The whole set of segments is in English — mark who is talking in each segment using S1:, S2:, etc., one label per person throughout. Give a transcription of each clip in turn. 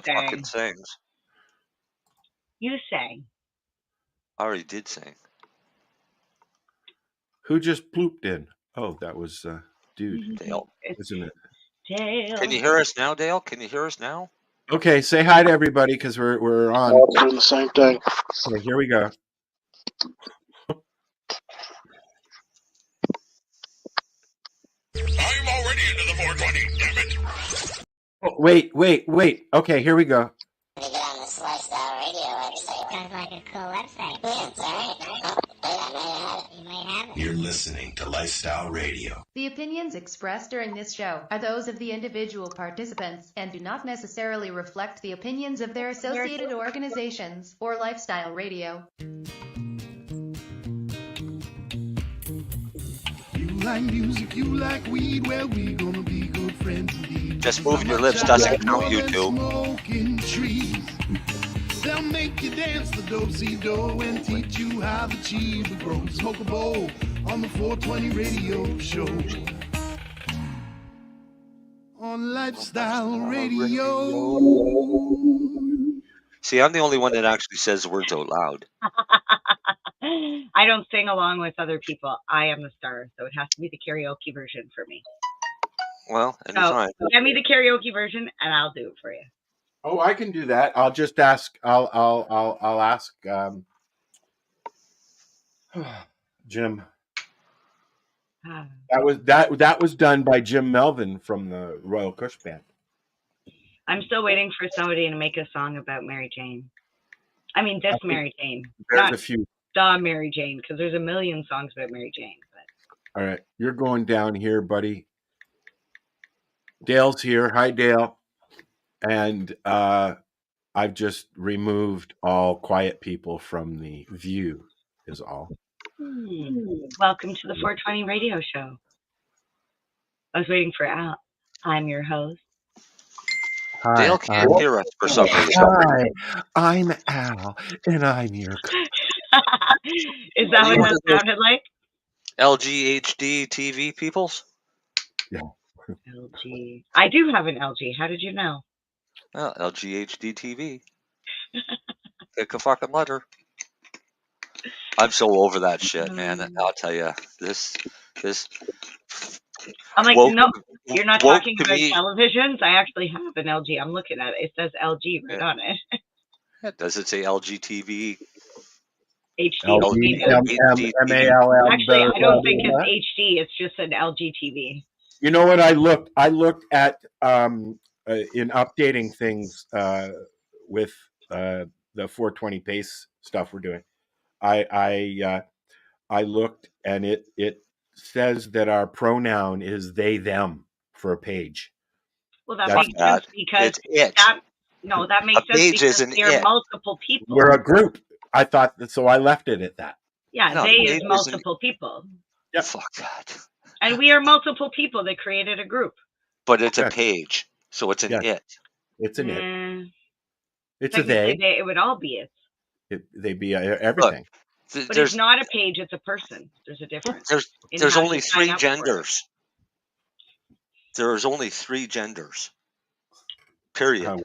S1: fucking sings.
S2: You sang.
S1: I already did sing.
S3: Who just plooped in? Oh, that was dude.
S1: Dale.
S3: Isn't it?
S2: Dale.
S1: Can you hear us now, Dale? Can you hear us now?
S3: Okay, say hi to everybody because we're on.
S4: All doing the same thing.
S3: Okay, here we go.
S5: I'm already into the 420, damn it.
S3: Oh, wait. Okay, here we go.
S6: To get on this lifestyle radio website. Sounds like a cool website. Yeah, it's alright. You might have it.
S5: You're listening to Lifestyle Radio.
S7: The opinions expressed during this show are those of the individual participants and do not necessarily reflect the opinions of their associated organizations or Lifestyle Radio.
S8: You like music, you like weed, well, we gonna be good friends indeed.
S1: Just moving your lips doesn't count, you two.
S8: Smoking trees. They'll make you dance the do-si-do and teach you how the cheese will grow. Smoke a bowl on the 420 radio show. On Lifestyle Radio.
S1: See, I'm the only one that actually says the words out loud.
S2: I don't sing along with other people. I am the star, so it has to be the karaoke version for me.
S1: Well, anytime.
S2: So, send me the karaoke version, and I'll do it for you.
S3: Oh, I can do that. I'll just ask. I'll ask Jim. That was done by Jim Melvin from the Royal Kush Band.
S2: I'm still waiting for somebody to make a song about Mary Jane. I mean, this Mary Jane.
S3: There's a few.
S2: The Mary Jane, because there's a million songs about Mary Jane. But.
S3: All right, you're going down here, buddy. Dale's here. Hi, Dale. And I've just removed all quiet people from the view, is all.
S2: Welcome to the 420 radio show. I was waiting for Al. I'm your host.
S3: Hi,
S1: Dale can't hear us for some reason.
S3: Hi, I'm Al, and I'm your...
S2: Is that what that sounded like?
S1: LG HD TV peoples?
S3: Yeah.
S2: LG. I do have an LG. How did you know?
S1: Well, LG HD TV. Pick a fucking letter. I'm so over that shit, man. I'll tell you. This.
S2: I'm like,
S1: woke,
S2: no, you're not
S1: woke
S2: talking
S1: to
S2: about
S1: me.
S2: televisions. I actually have an LG. I'm looking at it. It says LG right on it.
S1: Does it say LG TV?
S2: HD.
S3: M-A-L-L.
S2: Actually, I don't think it's HD. It's just an LG TV.
S3: You know what? I looked at in updating things with the 420 pace stuff we're doing. I looked, and it says that our pronoun is they them for a page.
S2: Well, that makes sense because
S1: it's it.
S2: That makes sense because there are multiple people.
S3: We're a group. I thought that, so I left it at that.
S2: Yeah, they is multiple people.
S3: Yep.
S1: Fuck that.
S2: And we are multiple people that created a group.
S1: But it's a page, so it's an it.
S3: It's an it. It's a they.
S2: It would all be it.
S3: They be everything.
S2: Look, but it's not a page; it's a person. There's a difference.
S1: There's only 3 genders. There's only 3 genders. Period.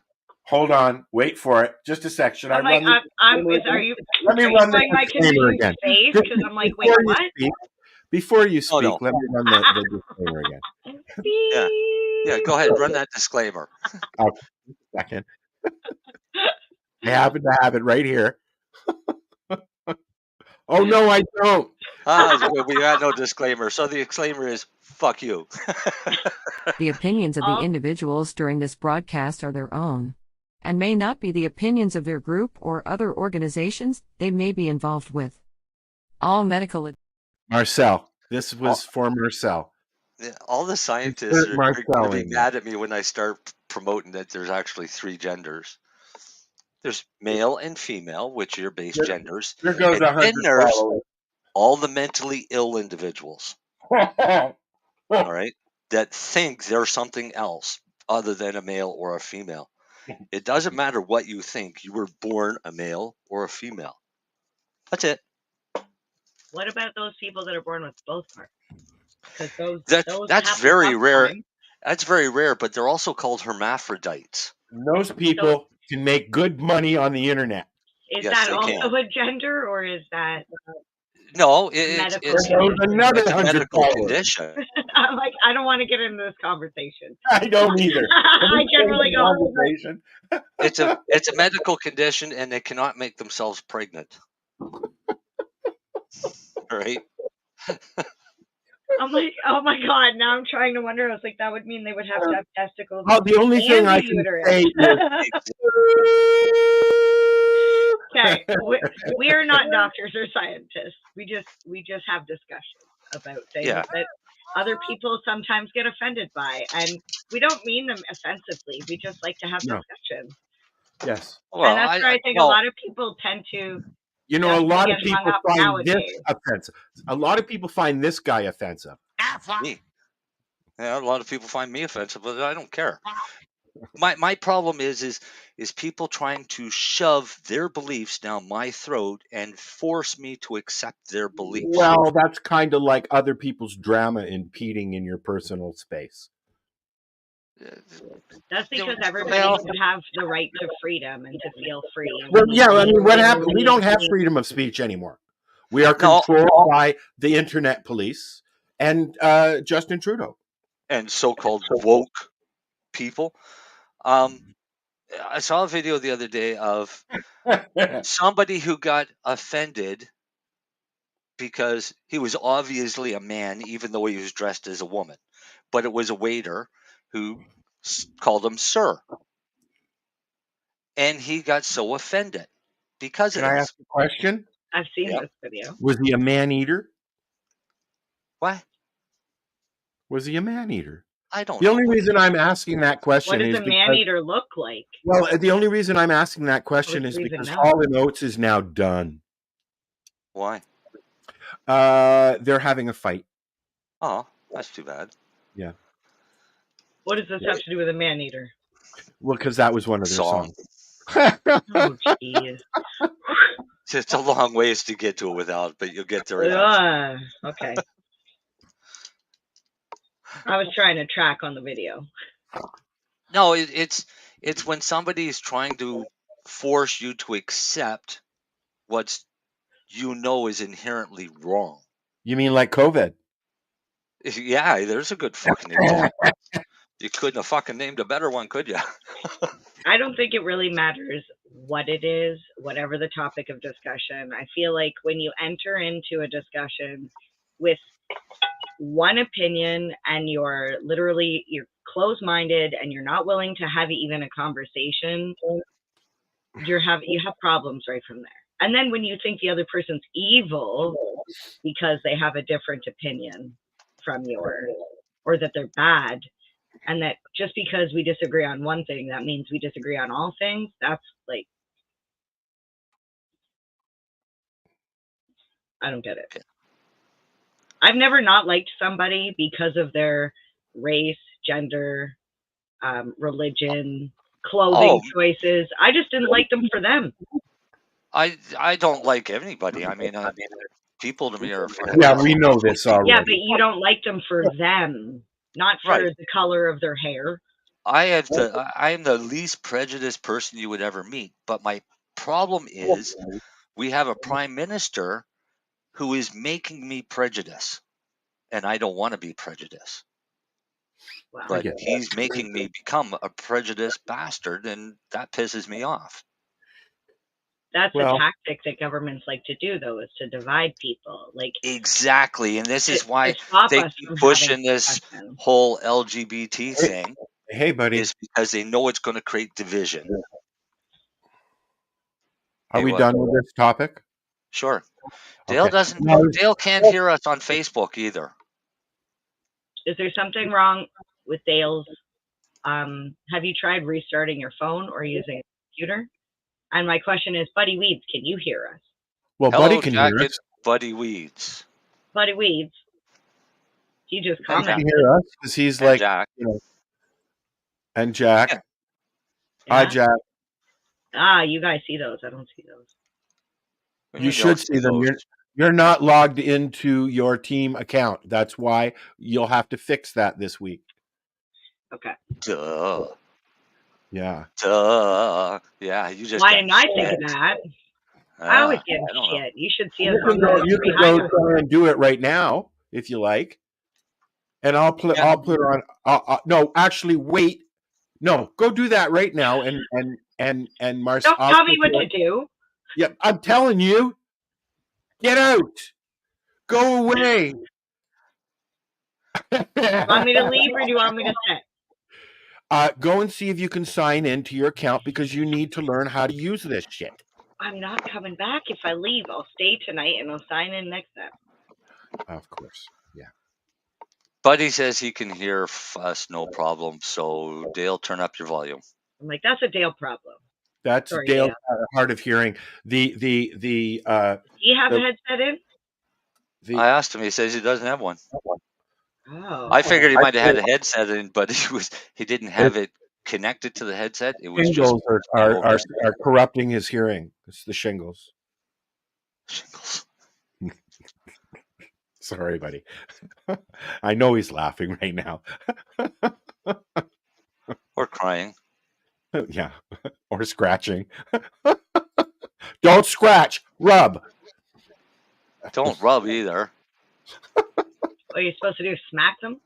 S3: Hold on, wait for it. Just a sec. Should
S2: let me run
S3: the disclaimer again?
S2: Because I'm like, wait, what?
S3: Before you speak, let me run the disclaimer again.
S1: Yeah, go ahead. Run that disclaimer.
S3: Okay, second. I happen to have it right here. Oh, no, I don't.
S1: We got no disclaimer. So the disclaimer is, fuck you.
S9: The opinions of the individuals during this broadcast are their own, and may not be the opinions of their group or other organizations they may be involved with. All medical...
S3: Marcel. This was for Marcel.
S1: All the scientists are going to be mad at me when I start promoting that there's actually 3 genders. There's male and female, which are base genders.
S3: There goes
S1: and then there's all the mentally ill individuals. All right? That think they're something else other than a male or a female. It doesn't matter what you think. You were born a male or a female. That's it.
S2: What about those people that are born with both parts?
S1: That's very rare. That's very rare, but they're also called hermaphrodites.
S3: those people can make good money on the internet.
S2: Is
S1: Yes,
S2: that
S1: they
S2: also
S1: can.
S2: a gender, or is that
S1: No,
S2: medical?
S3: There's another
S1: it's a
S3: 100
S1: medical
S3: followers.
S1: condition.
S2: I'm like, I don't want to get into this conversation.
S3: I don't either.
S2: I generally go.
S3: Conversation.
S1: It's a medical condition, and they cannot make themselves pregnant. Right?
S2: I'm like, oh my god! Now I'm trying to wonder. I was like, that would mean they would have to have testicles.
S3: Oh, the only thing
S2: and
S3: I
S2: a
S3: can
S2: uterus.
S3: say
S2: Okay, we are not doctors or scientists. We just have discussions about things that other people sometimes get offended by, and we don't mean them offensively. We just like to have discussions.
S3: Yes.
S2: Well, and that's where I think a lot of people tend to.
S3: You know, a lot of
S2: get
S3: people
S2: hung up
S3: find
S2: nowadays.
S3: this offensive. A lot of people find this guy offensive.
S1: Me. Yeah, a lot of people find me offensive, but I don't care. My problem is people trying to shove their beliefs down my throat and force me to accept their beliefs.
S3: Well, that's kind of like other people's drama impeding in your personal space.
S2: That's because everybody should have the right to freedom and to feel free.
S3: Well, yeah, I mean, what happened? We don't have freedom of speech anymore. We are controlled by the internet police and Justin Trudeau.
S1: And so-called woke people. I saw a video the other day of somebody who got offended because he was obviously a man, even though he was dressed as a woman. But it was a waiter who called him sir. And he got so offended because of
S3: Can I ask a question?
S2: I've seen this video.
S3: Was he a man-eater?
S1: What?
S3: Was he a man-eater?
S1: I don't
S3: know. The only reason I'm asking that question is
S2: what does a man-eater look like?
S3: Well, the only reason I'm asking that question is because Hall & Oates is now done.
S1: Why?
S3: They're having a fight.
S1: Oh, that's too bad.
S3: Yeah.
S2: What does this have to do with a man-eater?
S3: Well, because that was one of their songs.
S2: Oh, jeez.
S1: It's a long ways to get to it without, but you'll get there.
S2: Okay. I was trying to track on the video.
S1: No, it's when somebody is trying to force you to accept what's is inherently wrong.
S3: You mean like COVID?
S1: Yeah, there's a good fucking example. You couldn't have fucking named a better one, could you?
S2: I don't think it really matters what it is, whatever the topic of discussion. I feel like when you enter into a discussion with one opinion and you're closed-minded and you're not willing to have even a conversation, you have problems right from there. And then when you think the other person's evil because they have a different opinion from yours, or that they're bad, and that just because we disagree on one thing, that means we disagree on all things, that's like, I don't get it. I've never not liked somebody because of their race, gender, religion, clothing choices. I just didn't like them for them.
S1: I don't like anybody. I mean, people to me are.
S3: Yeah, we know this already.
S2: Yeah, but you don't like them for them, not for the color of their hair.
S1: I am the least prejudiced person you would ever meet. But my problem is, we have a prime minister who is making me prejudice, and I don't want to be prejudiced. Wow. But he's making me become a prejudiced bastard, and that pisses me off.
S2: That's a tactic that governments like to do, though, is to divide people. Like
S1: exactly, and this is why they keep pushing this whole LGBT thing.
S3: Hey, buddy,
S1: is because they know it's going to create division.
S3: Are we done with this topic?
S1: Sure. Dale Dale can't hear us on Facebook either.
S2: Is there something wrong with Dale's? Have you tried restarting your phone or using a computer? And my question is, Buddy Weeds, can you hear us?
S3: Well, Buddy can hear us.
S1: Buddy Weeds.
S2: Buddy Weeds. He just commented.
S3: He can hear us because he's like,
S1: Jack.
S3: And Jack.
S2: Yeah.
S3: Hi, Jack.
S2: You guys see those. I don't see those.
S3: You should see them. You're not logged into your team account. That's why you'll have to fix that this week.
S2: Okay.
S1: Duh.
S3: Yeah.
S1: Yeah, you just.
S2: Why didn't I think of that? I always get shit. You should see us on the
S3: You could go try and do it right now if you like, and I'll put it on. No, actually, wait. No, go do that right now, and Marcel.
S2: Don't tell me what to do.
S3: Yep, I'm telling you. Get out. Go away.
S2: Want me to leave or do you want me to sit?
S3: Go and see if you can sign into your account because you need to learn how to use this shit.
S2: I'm not coming back if I leave. I'll stay tonight and I'll sign in next time.
S3: Of course, yeah.
S1: Buddy says he can hear us no problem. So Dale, turn up your volume.
S2: I'm like, that's a Dale problem.
S3: That's Dale's hard of hearing. Do
S2: you have a headset in?
S1: I asked him. He says he doesn't have one.
S2: Oh.
S1: I figured he might have had a headset in, but he didn't have it connected to the headset. It was
S3: shingles are corrupting his hearing. It's the shingles.
S1: Shingles.
S3: Sorry, buddy. I know he's laughing right now.
S1: Or crying.
S3: Yeah. Or scratching. Don't scratch. Rub.
S1: Don't rub either.
S2: What are you supposed to do? Smack them?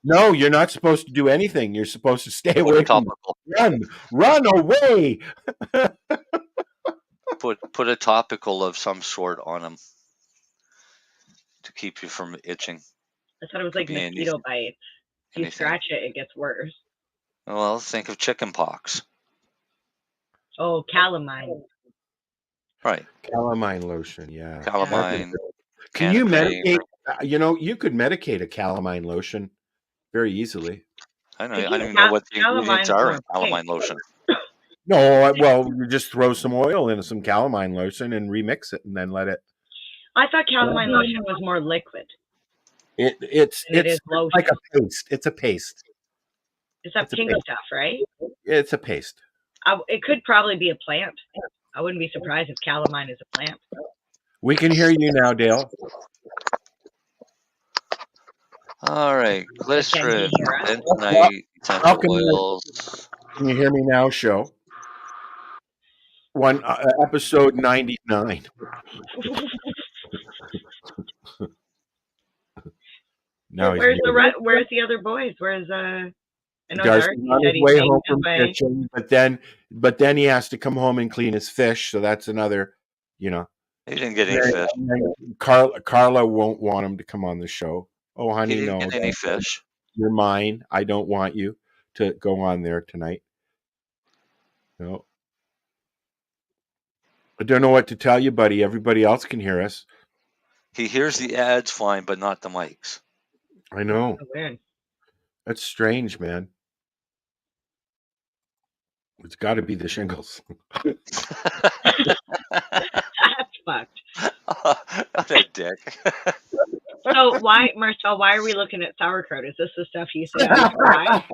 S3: No, you're not supposed to do anything. You're supposed to stay away from them. Run away.
S1: Put a topical of some sort on them to keep you from itching.
S2: I thought it was like mosquito bites. If you scratch it, it gets worse.
S1: Well, think of chicken pox.
S2: Oh, calamine.
S1: Right.
S3: Calamine lotion, yeah.
S1: Calamine.
S3: Can you medicate? You could medicate a calamine lotion very easily.
S1: I don't even know what the ingredients are in calamine lotion.
S3: No, well, you just throw some oil into some calamine lotion and remix it, and then let it.
S2: I thought calamine lotion was more liquid.
S3: It's like a paste. It's a paste.
S2: It's that pink stuff, right?
S3: It's a paste.
S2: It could probably be a plant. I wouldn't be surprised if calamine is a plant.
S3: We can hear you now, Dale.
S1: All right, glycerin, bentonite, essential oils.
S3: Can you hear me now, show? Episode 99.
S2: No, where's the other boys? Where's
S3: Darcy's on his way home from fishing, but then he has to come home and clean his fish, so that's another,
S1: He didn't get any fish.
S3: Carla won't want him to come on the show. Oh, honey,
S1: he didn't
S3: no.
S1: Get any fish.
S3: You're mine. I don't want you to go on there tonight. No. I don't know what to tell you, buddy. Everybody else can hear us.
S1: He hears the ads fine, but not the mics.
S3: I know.
S2: Oh, man.
S3: That's strange, man. It's got to be the shingles.
S2: That's fucked.
S1: What a dick.
S2: So Marcel, why are we looking at sauerkraut? Is this the stuff you said? I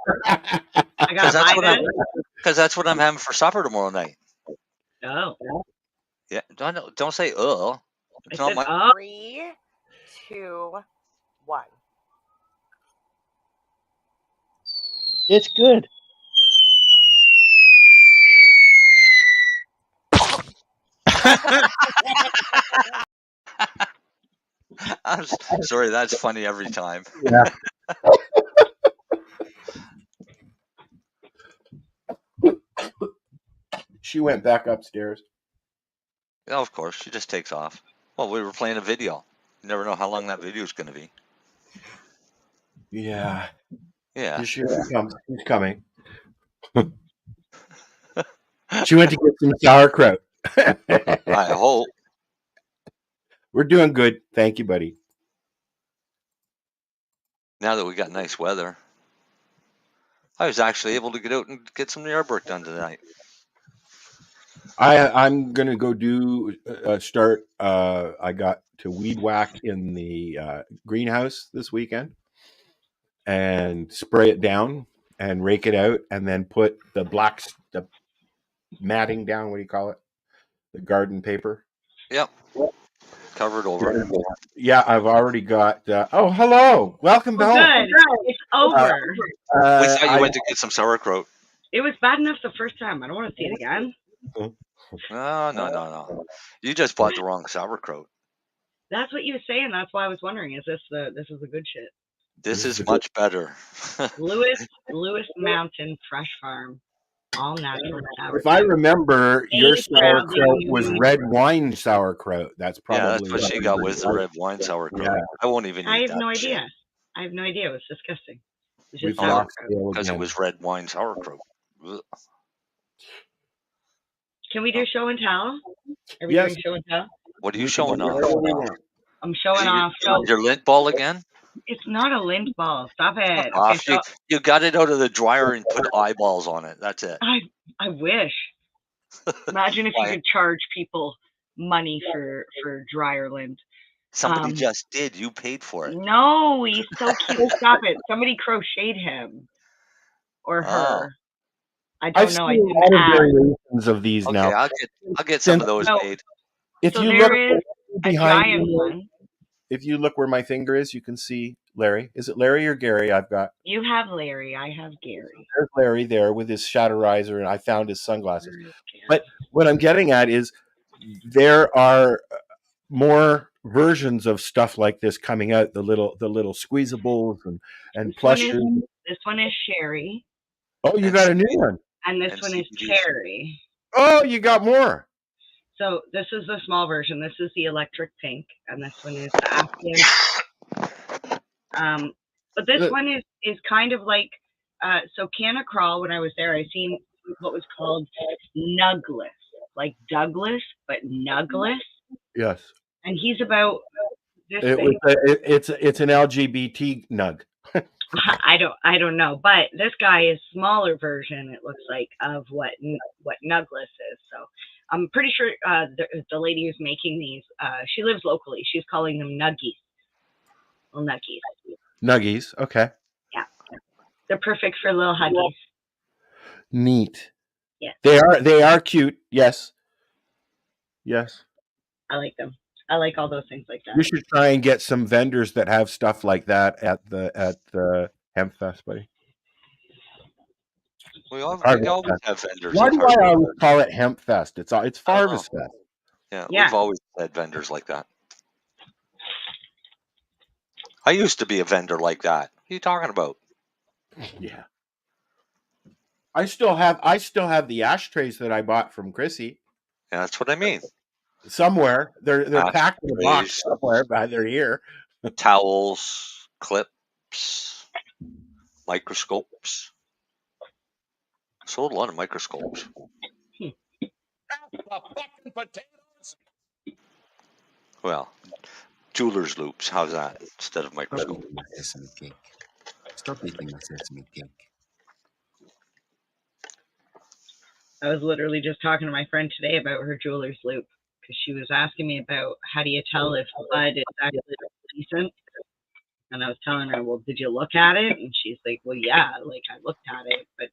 S2: got
S1: because that's what I'm having for supper tomorrow night.
S2: Oh.
S1: Yeah. Don't say It's not my
S4: 3, 2, 1.
S3: It's good.
S1: I'm sorry, that's funny every time.
S3: Yeah. She went back upstairs.
S1: Yeah, of course. She just takes off. Well, we were playing a video. You never know how long that video is going to be.
S3: Yeah.
S1: Yeah.
S3: She's coming. She went to get some sauerkraut.
S1: I hope.
S3: We're doing good. Thank you, buddy.
S1: Now that we got nice weather, I was actually able to get out and get some yard work done tonight.
S3: I'm going to go start. I got to weed whack in the greenhouse this weekend and spray it down and rake it out and then put the matting down. What do you call it? The garden paper.
S1: Yep. Covered over.
S3: Yeah, I've already got. Hello. Welcome back.
S2: Good. It's over.
S1: We thought you went to get some sauerkraut.
S2: It was bad enough the first time. I don't want to see it again.
S1: No. You just bought the wrong sauerkraut.
S2: That's what you were saying. That's why I was wondering. This is the good shit?
S1: This is much better.
S2: Lewis Mountain Fresh Farm, all natural sauerkraut.
S3: If I remember, your
S2: Made proudly
S3: sauerkraut
S2: New
S3: was
S2: England.
S3: red wine sauerkraut. That's
S1: Yeah,
S3: probably
S1: that's what she got with the red wine sauerkraut.
S3: Yeah.
S1: I won't even eat
S2: I have
S1: that
S2: no
S1: shit.
S2: idea. I have no idea. It was disgusting. It was
S3: We've
S2: just
S3: lost
S2: sauerkraut.
S3: Dale
S1: Because it
S3: again.
S1: was red wine sauerkraut. Ugh.
S2: Can we do show and tell? Are we
S3: Yes.
S2: doing show and tell?
S1: What are you showing off?
S2: I'm showing off. So
S1: Your lint ball again?
S2: it's not a lint ball. Stop it.
S1: Ah,
S2: Okay, so
S1: you got it out of the dryer and put eyeballs on it. That's it.
S2: I wish. Imagine if you
S1: Why?
S2: could charge people money for dryer lint.
S1: Somebody just did. You paid for it.
S2: No, he's so cute. Stop it. Somebody crocheted him or her. I
S3: I've
S2: don't know.
S3: seen
S2: I
S3: a
S2: didn't
S3: lot of
S2: ask.
S3: variations of these
S1: Okay,
S3: now.
S1: I'll get some of those
S2: No.
S1: made.
S3: If
S2: So
S3: you
S2: there
S3: look
S2: is a
S3: behind
S2: giant
S3: you,
S2: one.
S3: if you look where my finger is, you can see Larry. Is it Larry or Gary? I've got
S2: You have Larry. I have Gary.
S3: there's Larry there with his shatterizer, and I found his sunglasses. But what I'm getting at is there are more versions of stuff like this coming out. The little squeezables and plushes.
S2: This one is Sherry,
S3: Oh, you got a new one.
S2: and this
S1: And
S2: one is
S1: CBDs.
S2: Cherry.
S3: Oh, you got more.
S2: So this is the small version. This is the electric pink, and this one is the Afghan. But this one is kind of like so Canna Crawl. When I was there, I seen what was called Nugless, like Douglas, but Nugless,
S3: Yes.
S2: and he's about this
S3: It
S2: big.
S3: was it's an LGBT nug.
S2: I don't know, but this guy is smaller version. It looks like of what Nugless is. So I'm pretty sure the lady who's making these, she lives locally. She's calling them nuggies. Little nuggies.
S3: Nuggies. Okay.
S2: Yeah, they're perfect for little huggies.
S3: Neat.
S2: Yeah,
S3: They are cute. Yes. Yes.
S2: I like them. I like all those things like that.
S3: You should try and get some vendors that have stuff like that at the Hemp Fest, buddy.
S1: We always have vendors.
S3: Why
S1: at
S3: do
S1: Harvard.
S3: I always call it Hemp Fest? It's Harvest Fest.
S1: Yeah,
S2: Yeah.
S1: we've always had vendors like that. I used to be a vendor like that. What are you talking about?
S3: Yeah. I still have the ashtrays that I bought from Chrissy.
S1: Yeah, that's what I mean.
S3: Somewhere they're packed in a box
S1: Ashtrays.
S3: somewhere, but they're here.
S1: Towels, clips, microscopes. Sold a lot of microscopes. Well, jeweler's loops. How's that instead of microscope?
S10: Sesame cake. Stop eating my sesame cake.
S2: I was literally just talking to my friend today about her jeweler's loop because she was asking me about how do you tell if bud is actually decent. And I was telling her, well, did you look at it? And she's like, well, yeah, like I looked at it, but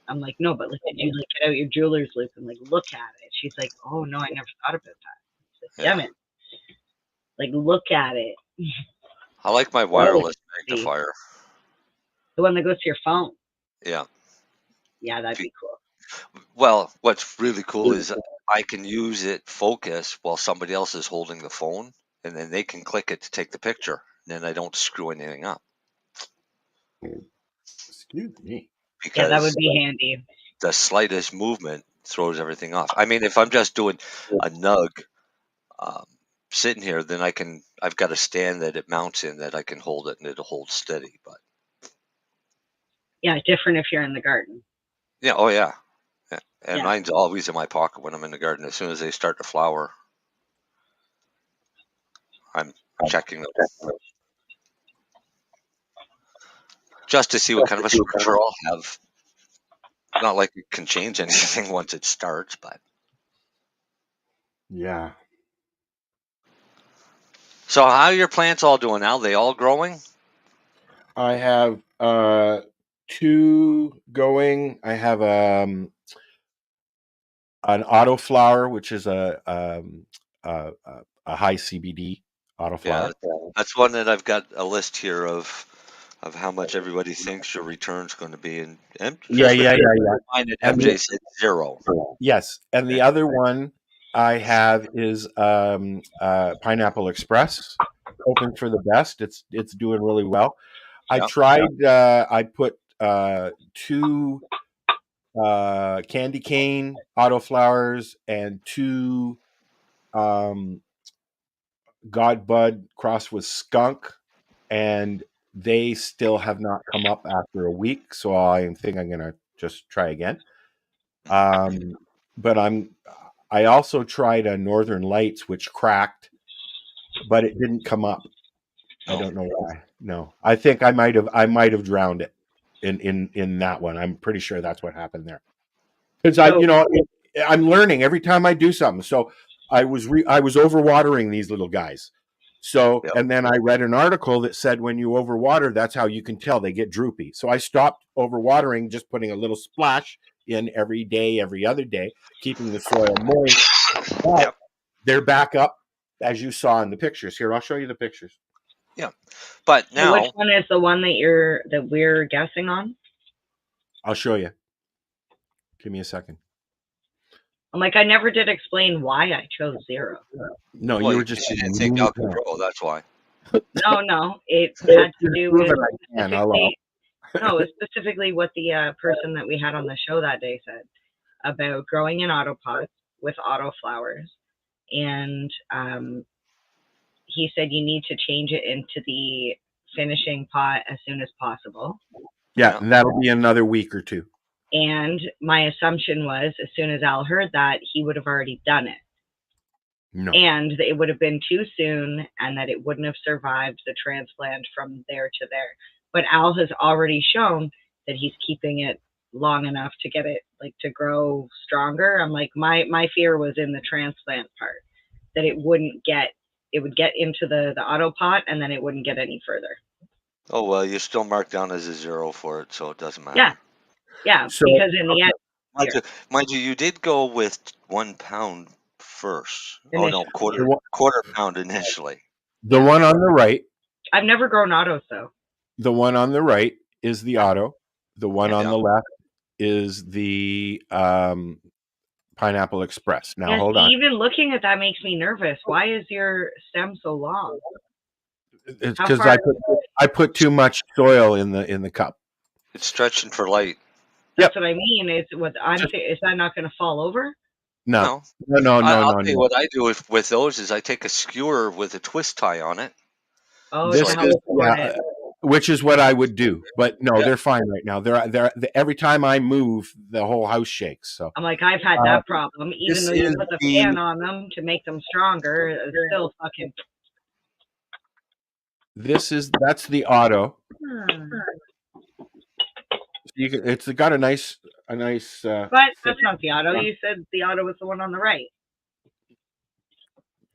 S2: I'm like, no, but like, did you get out your jeweler's loop and like look at it? She's like, oh no, I never thought about that. Like, damn it, like look at it.
S1: I like my wireless magnifier.
S2: The one that goes to your phone.
S1: Yeah.
S2: Yeah, that'd be cool.
S1: Well, what's really cool is I can use it focus while somebody else is holding the phone, and then they can click it to take the picture. And then I don't screw anything up.
S3: Excuse me.
S1: Because
S2: Yeah, that would be handy.
S1: the slightest movement throws everything off. I mean, if I'm just doing a nug sitting here, then I've got a stand that it mounts in that I can hold it and it'll hold steady. But
S2: Yeah, different if you're in the garden.
S1: yeah, oh yeah. And
S2: Yeah.
S1: mine's always in my pocket when I'm in the garden. As soon as they start to flower, I'm checking them just to see what kind of a structure I'll have. Not like it can change anything once it starts, but
S3: Yeah.
S1: so how are your plants all doing now? They all growing?
S3: I have 2 going. I have an autoflower, which is a high CBD autoflower.
S1: Yeah, that's one that I've got a list here of of how much everybody thinks your return's going to be, and
S3: Yeah.
S1: mine at
S3: And
S1: MJ said 0.
S3: Yes, and the other one I have is Pineapple Express, hoping for the best. It's doing really well. I
S1: Yep.
S3: tried. I put 2 candy cane autoflowers and 2 Godbud crossed with skunk, and they still have not come up after a week. So I think I'm gonna just try again. But I also tried a Northern Lights, which cracked, but it didn't come up. I don't know why. No, I think I might have drowned it in that one. I'm pretty sure that's what happened there. Because I'm learning every time I do something. So I was overwatering these little guys. So
S1: Yep.
S3: and then I read an article that said when you overwater, that's how you can tell they get droopy. So I stopped overwatering, just putting a little splash in every day, every other day, keeping the soil moist. But
S1: Yep.
S3: they're back up, as you saw in the pictures. Here, I'll show you the pictures.
S1: Yeah, but
S2: So
S1: now
S2: which one is the one that we're guessing on?
S3: I'll show you. Give me a second.
S2: I'm like, I never did explain why I chose 0.
S3: No,
S1: well,
S3: you were just
S1: you didn't think out control. That's why.
S2: No, it had to do with
S3: specifically,
S2: specifically what the person that we had on the show that day said about growing in auto pots with auto flowers, and he said you need to change it into the finishing pot as soon as possible.
S3: Yeah, and that'll be another week or 2.
S2: And my assumption was, as soon as Al heard that, he would have already done it.
S3: No.
S2: And it would have been too soon, and that it wouldn't have survived the transplant from there to there. But Al has already shown that he's keeping it long enough to get it to grow stronger. I'm like, my fear was in the transplant part, that it would get into the auto pot, and then it wouldn't get any further.
S1: Oh well, you're still marked down as a 0 for it, so it doesn't matter.
S2: Yeah,
S3: So,
S2: because in the end,
S1: mind you, you did go with 1 pound first.
S2: Initially.
S1: Oh no, quarter pound initially.
S3: The one on the right.
S2: I've never grown autos though.
S3: The one on the right is the auto. The one on
S1: Yeah.
S3: the left is the Pineapple Express. Now
S2: And
S3: hold on.
S2: even looking at that makes me nervous. Why is your stem so long?
S3: It's
S2: How
S3: because
S2: far-
S3: I put too much soil in the cup.
S1: It's stretching for light.
S2: That's what I mean. Is that not going to fall over?
S3: No.
S1: I'll tell you what I do with those is I take a skewer with a twist tie on it.
S2: Oh,
S3: This
S2: to help
S3: is
S2: support it.
S3: which is what I would do, but no,
S1: Yeah.
S3: they're fine right now. They're every time I move, the whole house shakes. So
S2: I'm like, I've had that problem. Even
S3: this
S2: though you
S3: is
S2: put the
S3: the-
S2: fan on them to make them stronger, it's still fucking.
S3: that's the auto. It's got a nice.
S2: But that's not the auto. You said the auto was the one on the right.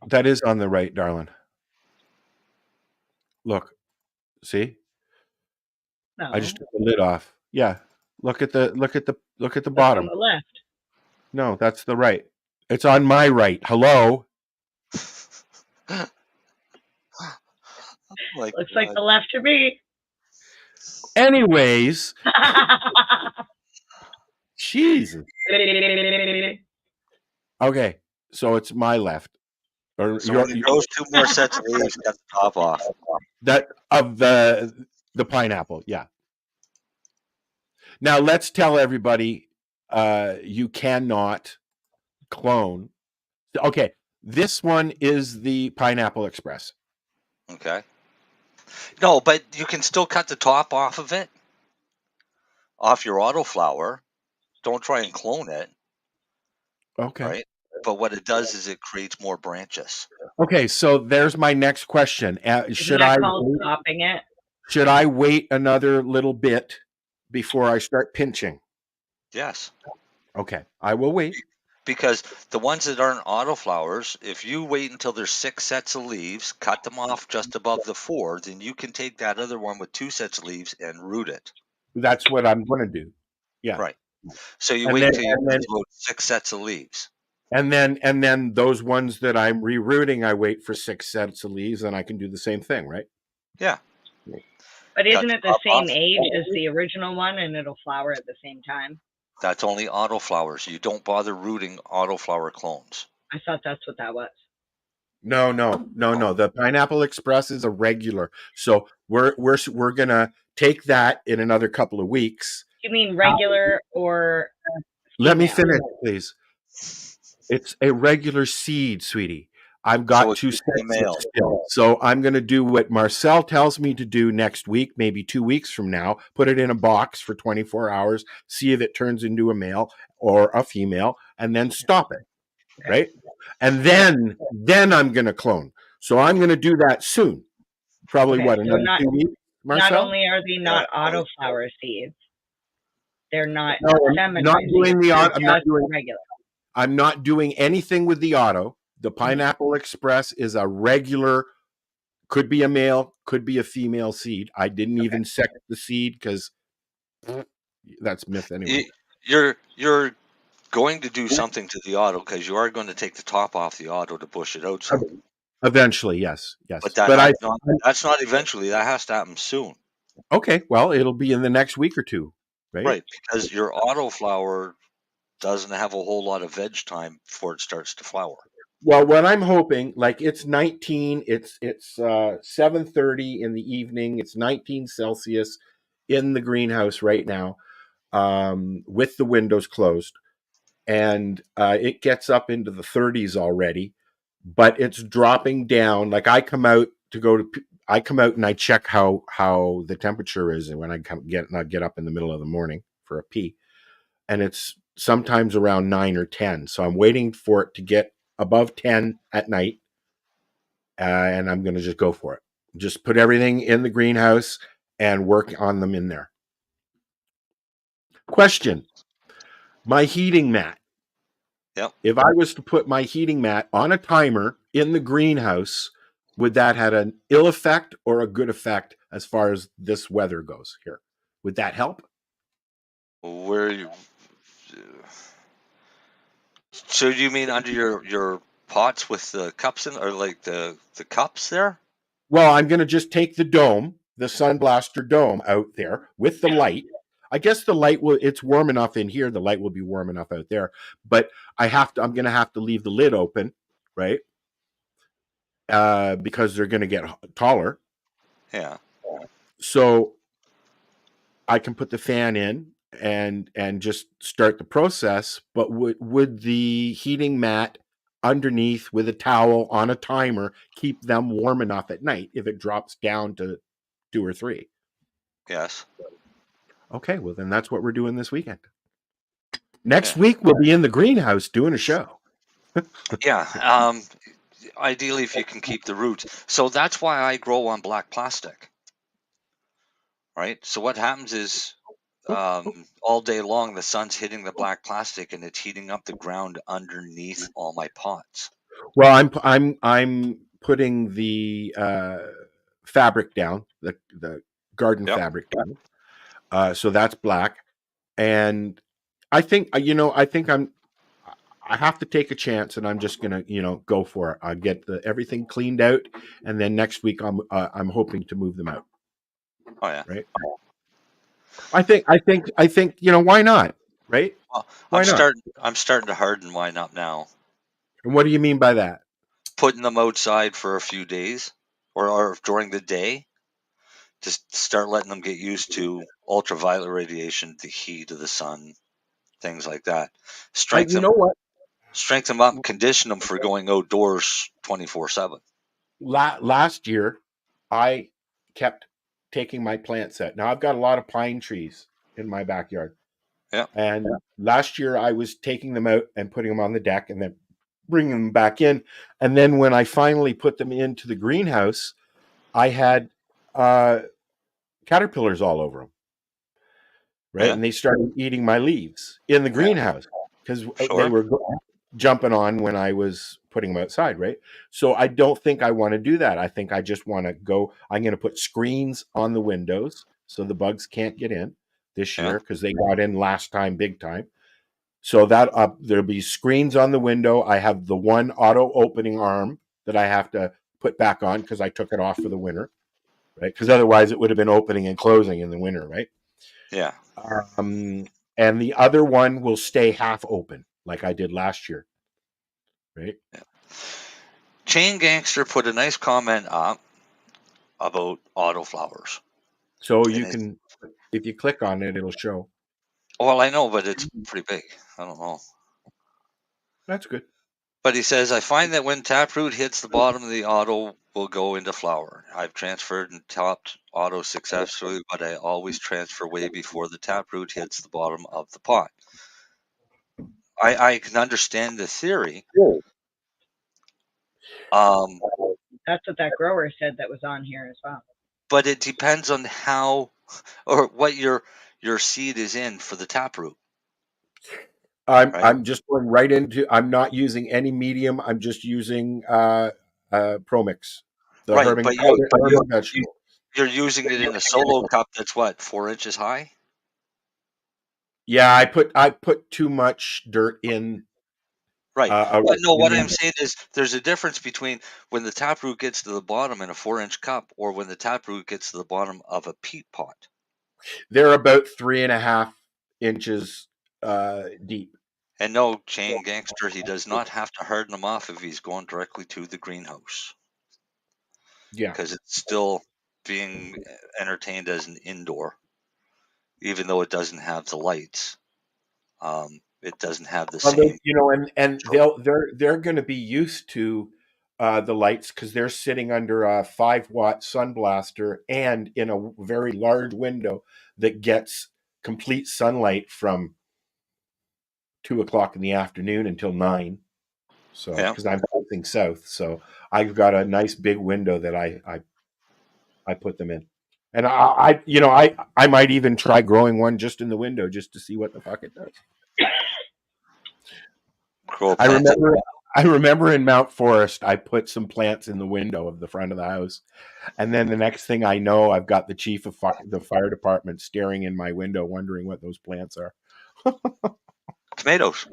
S3: That is on the right, darling. Look, see,
S2: No,
S3: I just took the lid off. Yeah, look at the
S2: that's
S3: bottom.
S2: on the left.
S3: No, that's the right. It's on my right. Hello.
S2: Looks like the left to me.
S3: Anyways, Jesus. Okay, so it's my left. Or
S1: So when it goes 2 more sets of leaves, cut the top off.
S3: that of the pineapple, yeah. Now let's tell everybody you cannot clone. Okay, this one is the Pineapple Express.
S1: Okay. No, but you can still cut the top off of it, off your autoflower. Don't try and clone it.
S3: Okay.
S1: Right? But what it does is it creates more branches.
S3: Okay, so there's my next question.
S2: Isn't that called stopping it?
S3: Should I wait another little bit before I start pinching?
S1: Yes.
S3: Okay, I will wait.
S1: Because the ones that aren't autoflowers, if you wait until there's 6 sets of leaves, cut them off just above the 4, then you can take that other one with 2 sets of leaves and root it.
S3: That's what I'm going to do. Yeah.
S1: Right. So you
S3: And
S1: wait
S3: then-
S1: until you
S3: and then-
S1: have about 6 sets of leaves.
S3: And then those ones that I'm rerooting, I wait for 6 sets of leaves, and I can do the same thing, right?
S1: Yeah.
S2: But isn't it the
S1: top
S2: same
S1: off.
S2: age as the original one, and it'll flower at the same time?
S1: That's only autoflowers. You don't bother rooting autoflower clones.
S2: I thought that's what that was.
S3: No. The Pineapple Express is a regular. So we're gonna take that in another couple of weeks.
S2: You mean regular or
S3: Let me
S2: female?
S3: finish, please. It's a regular seed, sweetie. I've got
S1: So
S3: two
S1: it's
S3: sets
S1: female.
S3: still. So I'm going to do what Marcel tells me to do next week, maybe 2 weeks from now, put it in a box for 24 hours, see if it turns into a male or a female, and then stop it.
S2: Okay.
S3: Right? And then I'm going to clone. So I'm going to do that soon. Probably
S2: Okay,
S3: what,
S2: so
S3: another
S2: not-
S3: 2 weeks, Marcel?
S2: Not only are they not autoflower seeds, they're not
S3: No, I'm
S2: feminine
S3: not doing
S2: seeds,
S3: the
S2: they're
S3: I'm not
S2: just
S3: doing
S2: regular.
S3: I'm not doing anything with the auto. The Pineapple Express is a regular, could be a male, could be a female seed. I didn't even sect the seed because that's myth anyway.
S1: You're going to do something to the auto because you are going to take the top off the auto to push it out some.
S3: Eventually, yes.
S1: But that's not eventually. That has to happen soon.
S3: Okay, well, it'll be in the next week or two, right?
S1: Right, because your autoflower doesn't have a whole lot of veg time before it starts to flower.
S3: Well, what I'm hoping, like it's 19, it's 7:30 in the evening. It's 19 Celsius in the greenhouse right now, with the windows closed, and it gets up into the 30s already, but it's dropping down. Like I come out and I check how the temperature is, and when I get up in the middle of the morning for a pee, and it's sometimes around 9 or 10. So I'm waiting for it to get above 10 at night, and I'm going to just go for it. Just put everything in the greenhouse and work on them in there. Question: my heating mat.
S1: Yep.
S3: If I was to put my heating mat on a timer in the greenhouse, would that have an ill effect or a good effect as far as this weather goes here? Would that help?
S1: So do you mean under your pots with the cups in, or like the cups there?
S3: Well, I'm going to just take the dome, the Sunblaster dome out there with the light. I guess the light it's warm enough in here. The light will be warm enough out there, but I'm going to have to leave the lid open, right? Because they're going to get taller.
S1: Yeah.
S3: So I can put the fan in and just start the process, but would the heating mat underneath with a towel on a timer keep them warm enough at night if it drops down to 2 or 3?
S1: Yes.
S3: Okay, well then that's what we're doing this weekend. Next week we'll be in the greenhouse doing a show.
S1: Yeah. Ideally, if you can keep the roots. So that's why I grow on black plastic. Right? So what happens is all day long the sun's hitting the black plastic and it's heating up the ground underneath all my pots.
S3: Well, I'm putting the fabric down, the garden fabric down. So that's black, and I think I have to take a chance, and I'm just gonna go for it. I get everything cleaned out, and then next week I'm hoping to move them out.
S1: Oh yeah,
S3: right. I think why not, right?
S1: Well,
S3: why not?
S1: I'm starting to harden mine up now.
S3: And what do you mean by that?
S1: Putting them outside for a few days, or during the day. Just start letting them get used to ultraviolet radiation, the heat of the sun, things like that. Strengthen them up, condition them for going outdoors 24/7.
S3: Last year, I kept taking my plants out. Now I've got a lot of pine trees in my backyard.
S1: Yeah.
S3: And last year I was taking them out and putting them on the deck and then bringing them back in. And then when I finally put them into the greenhouse, I had caterpillars all over them. Right. Yeah. And they started eating my leaves in the greenhouse because they were jumping on when I was putting them outside. Right. So I don't think I want to do that. I think I just want to go. I'm going to put screens on the windows so the bugs can't get in this year because they got in last time big time. So that there'll be screens on the window. I have the one auto opening arm that I have to put back on because I took it off for the winter. right? Because otherwise it would have been opening and closing in the winter, right?
S1: Yeah.
S3: And the other one will stay half open, like I did last year, right?
S1: Yeah. Chain Gangster put a nice comment up about autoflowers.
S3: So you can, if you click on it, it'll show.
S1: Well, I know, but it's pretty big. I don't know.
S3: That's good.
S1: But he says, I find that when taproot hits the bottom of the auto, will go into flower. I've transferred and topped auto successfully, but I always transfer way before the taproot hits the bottom of the pot. I can understand the theory.
S2: That's what that grower said that was on here as well.
S1: But it depends on how or what your seed is in for the taproot.
S3: I'm just going right into. I'm not using any medium. I'm just using Promix.
S1: Right, but you're using it in a solo cup that's what, 4 inches high?
S3: Yeah, I put too much dirt in.
S1: Right. But no, what I'm saying is there's a difference between when the taproot gets to the bottom in a 4-inch cup or when the taproot gets to the bottom of a peat pot.
S3: They're about 3.5 inches deep.
S1: And no, Chain Gangster, he does not have to harden them off if he's going directly to the greenhouse.
S3: Yeah.
S1: Because it's still being entertained as an indoor, even though it doesn't have the lights. It doesn't have the same.
S3: You know, and they're going to be used to the lights because they're sitting under a 5-watt sun blaster and in a very large window that gets complete sunlight from 2:00 in the afternoon until 9. So, because I'm facing south, so I've got a nice big window that I put them in, and I might even try growing one just in the window just to see what the fuck it does. I remember in Mount Forest, I put some plants in the window of the front of the house, and then the next thing I know, I've got the chief of the fire department staring in my window, wondering what those plants are.
S1: Tomatoes.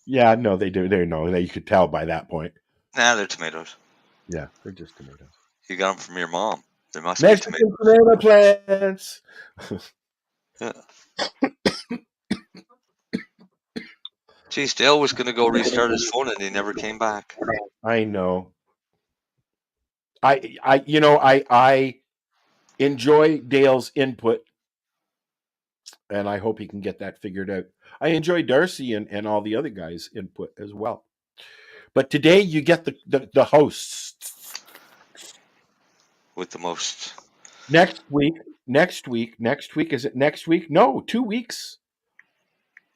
S3: Yeah, no, they do. They know. You could tell by that point.
S1: Nah, they're tomatoes.
S3: Yeah, they're just tomatoes.
S1: You got them from your mom. There must
S3: Mexican
S1: be tomatoes.
S3: tomato plants.
S1: Yeah. Geez, Dale was going to go restart his phone and he never came back.
S3: I know. I enjoy Dale's input, and I hope he can get that figured out. I enjoy Darcy and all the other guys' input as well. But today you get the hosts.
S1: With the most.
S3: Next week, is it next week? No, 2 weeks.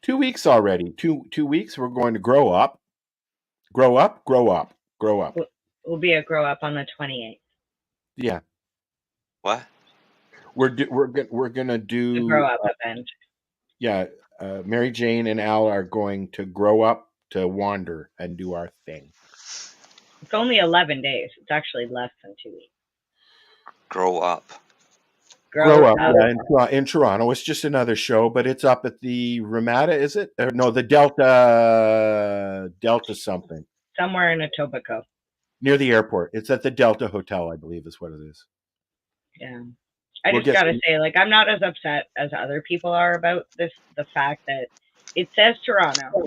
S3: 2 weeks already. 2 weeks. We're going to grow up. Grow up.
S2: We'll be a grow up on the 28th.
S3: Yeah.
S1: What?
S3: We're gonna do
S2: the grow up event.
S3: Yeah, Mary Jane and Al are going to grow up to wander and do our thing.
S2: It's only 11 days. It's actually less than 2 weeks.
S1: Grow up.
S3: Grow up. Yeah, in Toronto. It's just another show, but it's up at the Ramada, is it? Or, no, the Delta something.
S2: Somewhere in Etobicoke.
S3: Near the airport. It's at the Delta Hotel, I believe is what it is.
S2: Yeah. I just got to say, like, I'm not as upset as other people are about this. The fact that it says Toronto.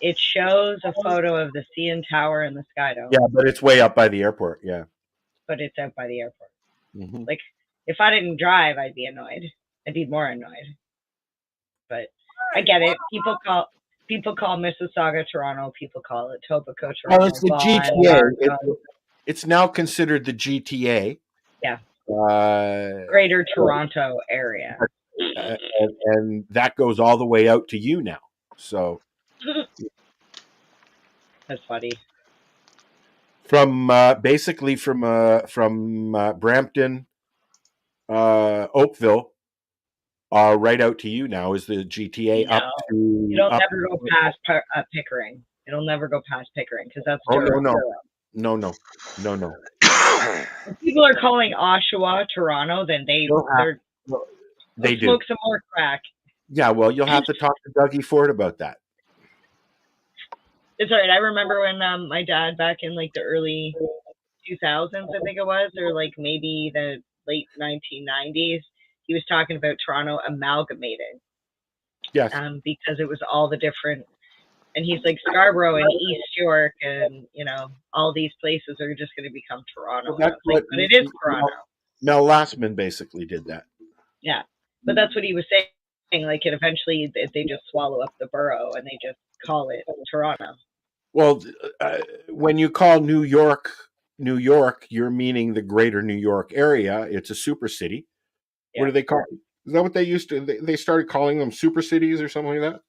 S2: It shows a photo of the CN Tower and the Sky Dome.
S3: Yeah, but it's way up by the airport, yeah.
S2: But it's out by the airport.
S3: Mm-hmm.
S2: Like, if I didn't drive, I'd be annoyed. I'd be more annoyed. But I get it. People call Mississauga Toronto. People call it Etobicoke Toronto.
S3: Well, it's the GTA. It's now considered the GTA.
S2: Yeah. Greater Toronto area.
S3: And that goes all the way out to you now. So
S2: that's funny.
S3: From basically from Brampton, Oakville, right out to you now is the GTA up to.
S2: It'll never go past Pickering. It'll never go past Pickering because that's.
S3: No.
S2: If people are calling Oshawa Toronto, then they
S3: do
S2: smoke some more crack.
S3: Yeah, well, you'll have to talk to Dougie Ford about that.
S2: It's all right. I remember when my dad, back in like the early 2000s, I think it was, or like maybe the late 1990s. He was talking about Toronto amalgamating.
S3: Yes.
S2: Because it was all the different, and he's like Scarborough and East York and, you know, all these places are just going to become Toronto.
S3: Well, that's what,
S2: but it is Toronto.
S3: Mel Lastman basically did that.
S2: Yeah. But that's what he was saying. Like, it eventually they just swallow up the borough and they just call it Toronto.
S3: Well, when you call New York, you're meaning the greater New York area. It's a super city. Yeah. What do they call it? Is that what they used to? They started calling them super cities or something like that?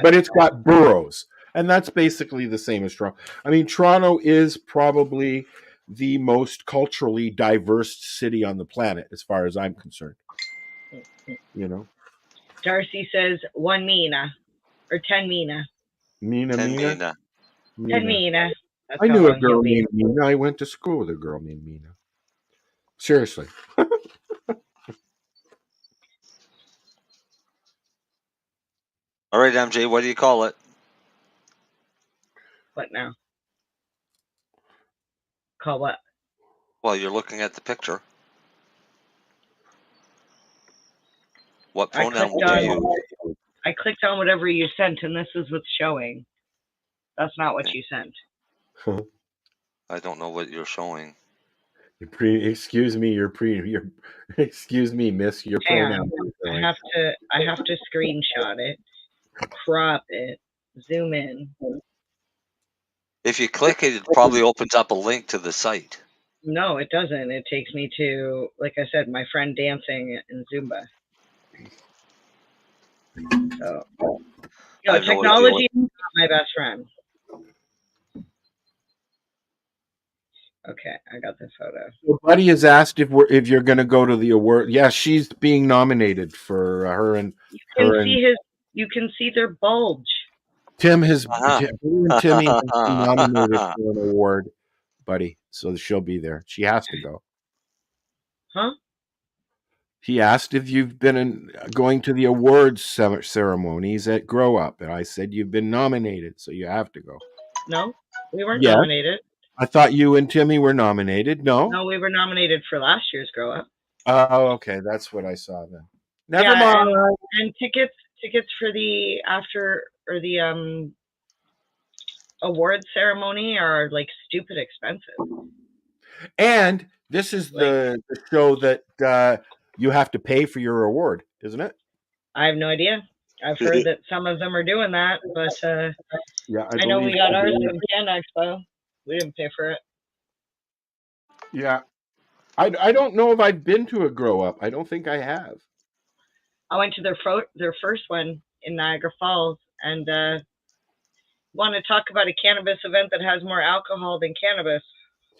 S3: But it's got boroughs. And that's basically the same as Toronto. I mean, Toronto is probably the most culturally diverse city on the planet, as far as I'm concerned. You know?
S2: Darcy says 1 Mina or 10 Mina.
S3: Mina.
S2: 10 Mina.
S3: I knew a girl named Mina. I went to school with a girl named Mina. Seriously.
S1: All right, MJ, what do you call it?
S2: What now? Call what?
S1: Well, you're looking at the picture. What pronoun would you use?
S2: I clicked on whatever you sent, and this is what's showing. That's not what you sent.
S1: I don't know what you're showing.
S3: Excuse me, excuse me, miss, your pronoun.
S2: I have to screenshot it, crop it, zoom in.
S1: If you click it, it probably opens up a link to the site.
S2: No, it doesn't. It takes me to, like I said, my friend dancing in Zumba. So, technology is not my best friend. Okay, I got this photo.
S3: So Buddy has asked if you're going to go to the award. Yeah, she's being nominated for her and
S2: you can see their bulge.
S3: Timmy has been nominated for an award, Buddy. So she'll be there. She has to go.
S2: Huh?
S3: He asked if you've been going to the awards ceremonies at Grow Up, and I said you've been nominated, so you have to go.
S2: No, we weren't nominated.
S3: I thought you and Timmy were nominated. No,
S2: we were nominated for last year's Grow Up.
S3: Oh, okay, that's what I saw then. Never mind.
S2: And tickets for the after or the awards ceremony are like stupid expensive.
S3: And this is the show that you have to pay for your award, isn't it?
S2: I have no idea. I've heard that some of them are doing that, but I know we got ours from Can Expo. We didn't pay for it.
S3: Yeah. I don't know if I've been to a Grow Up. I don't think I have.
S2: I went to their first one in Niagara Falls, and want to talk about a cannabis event that has more alcohol than cannabis.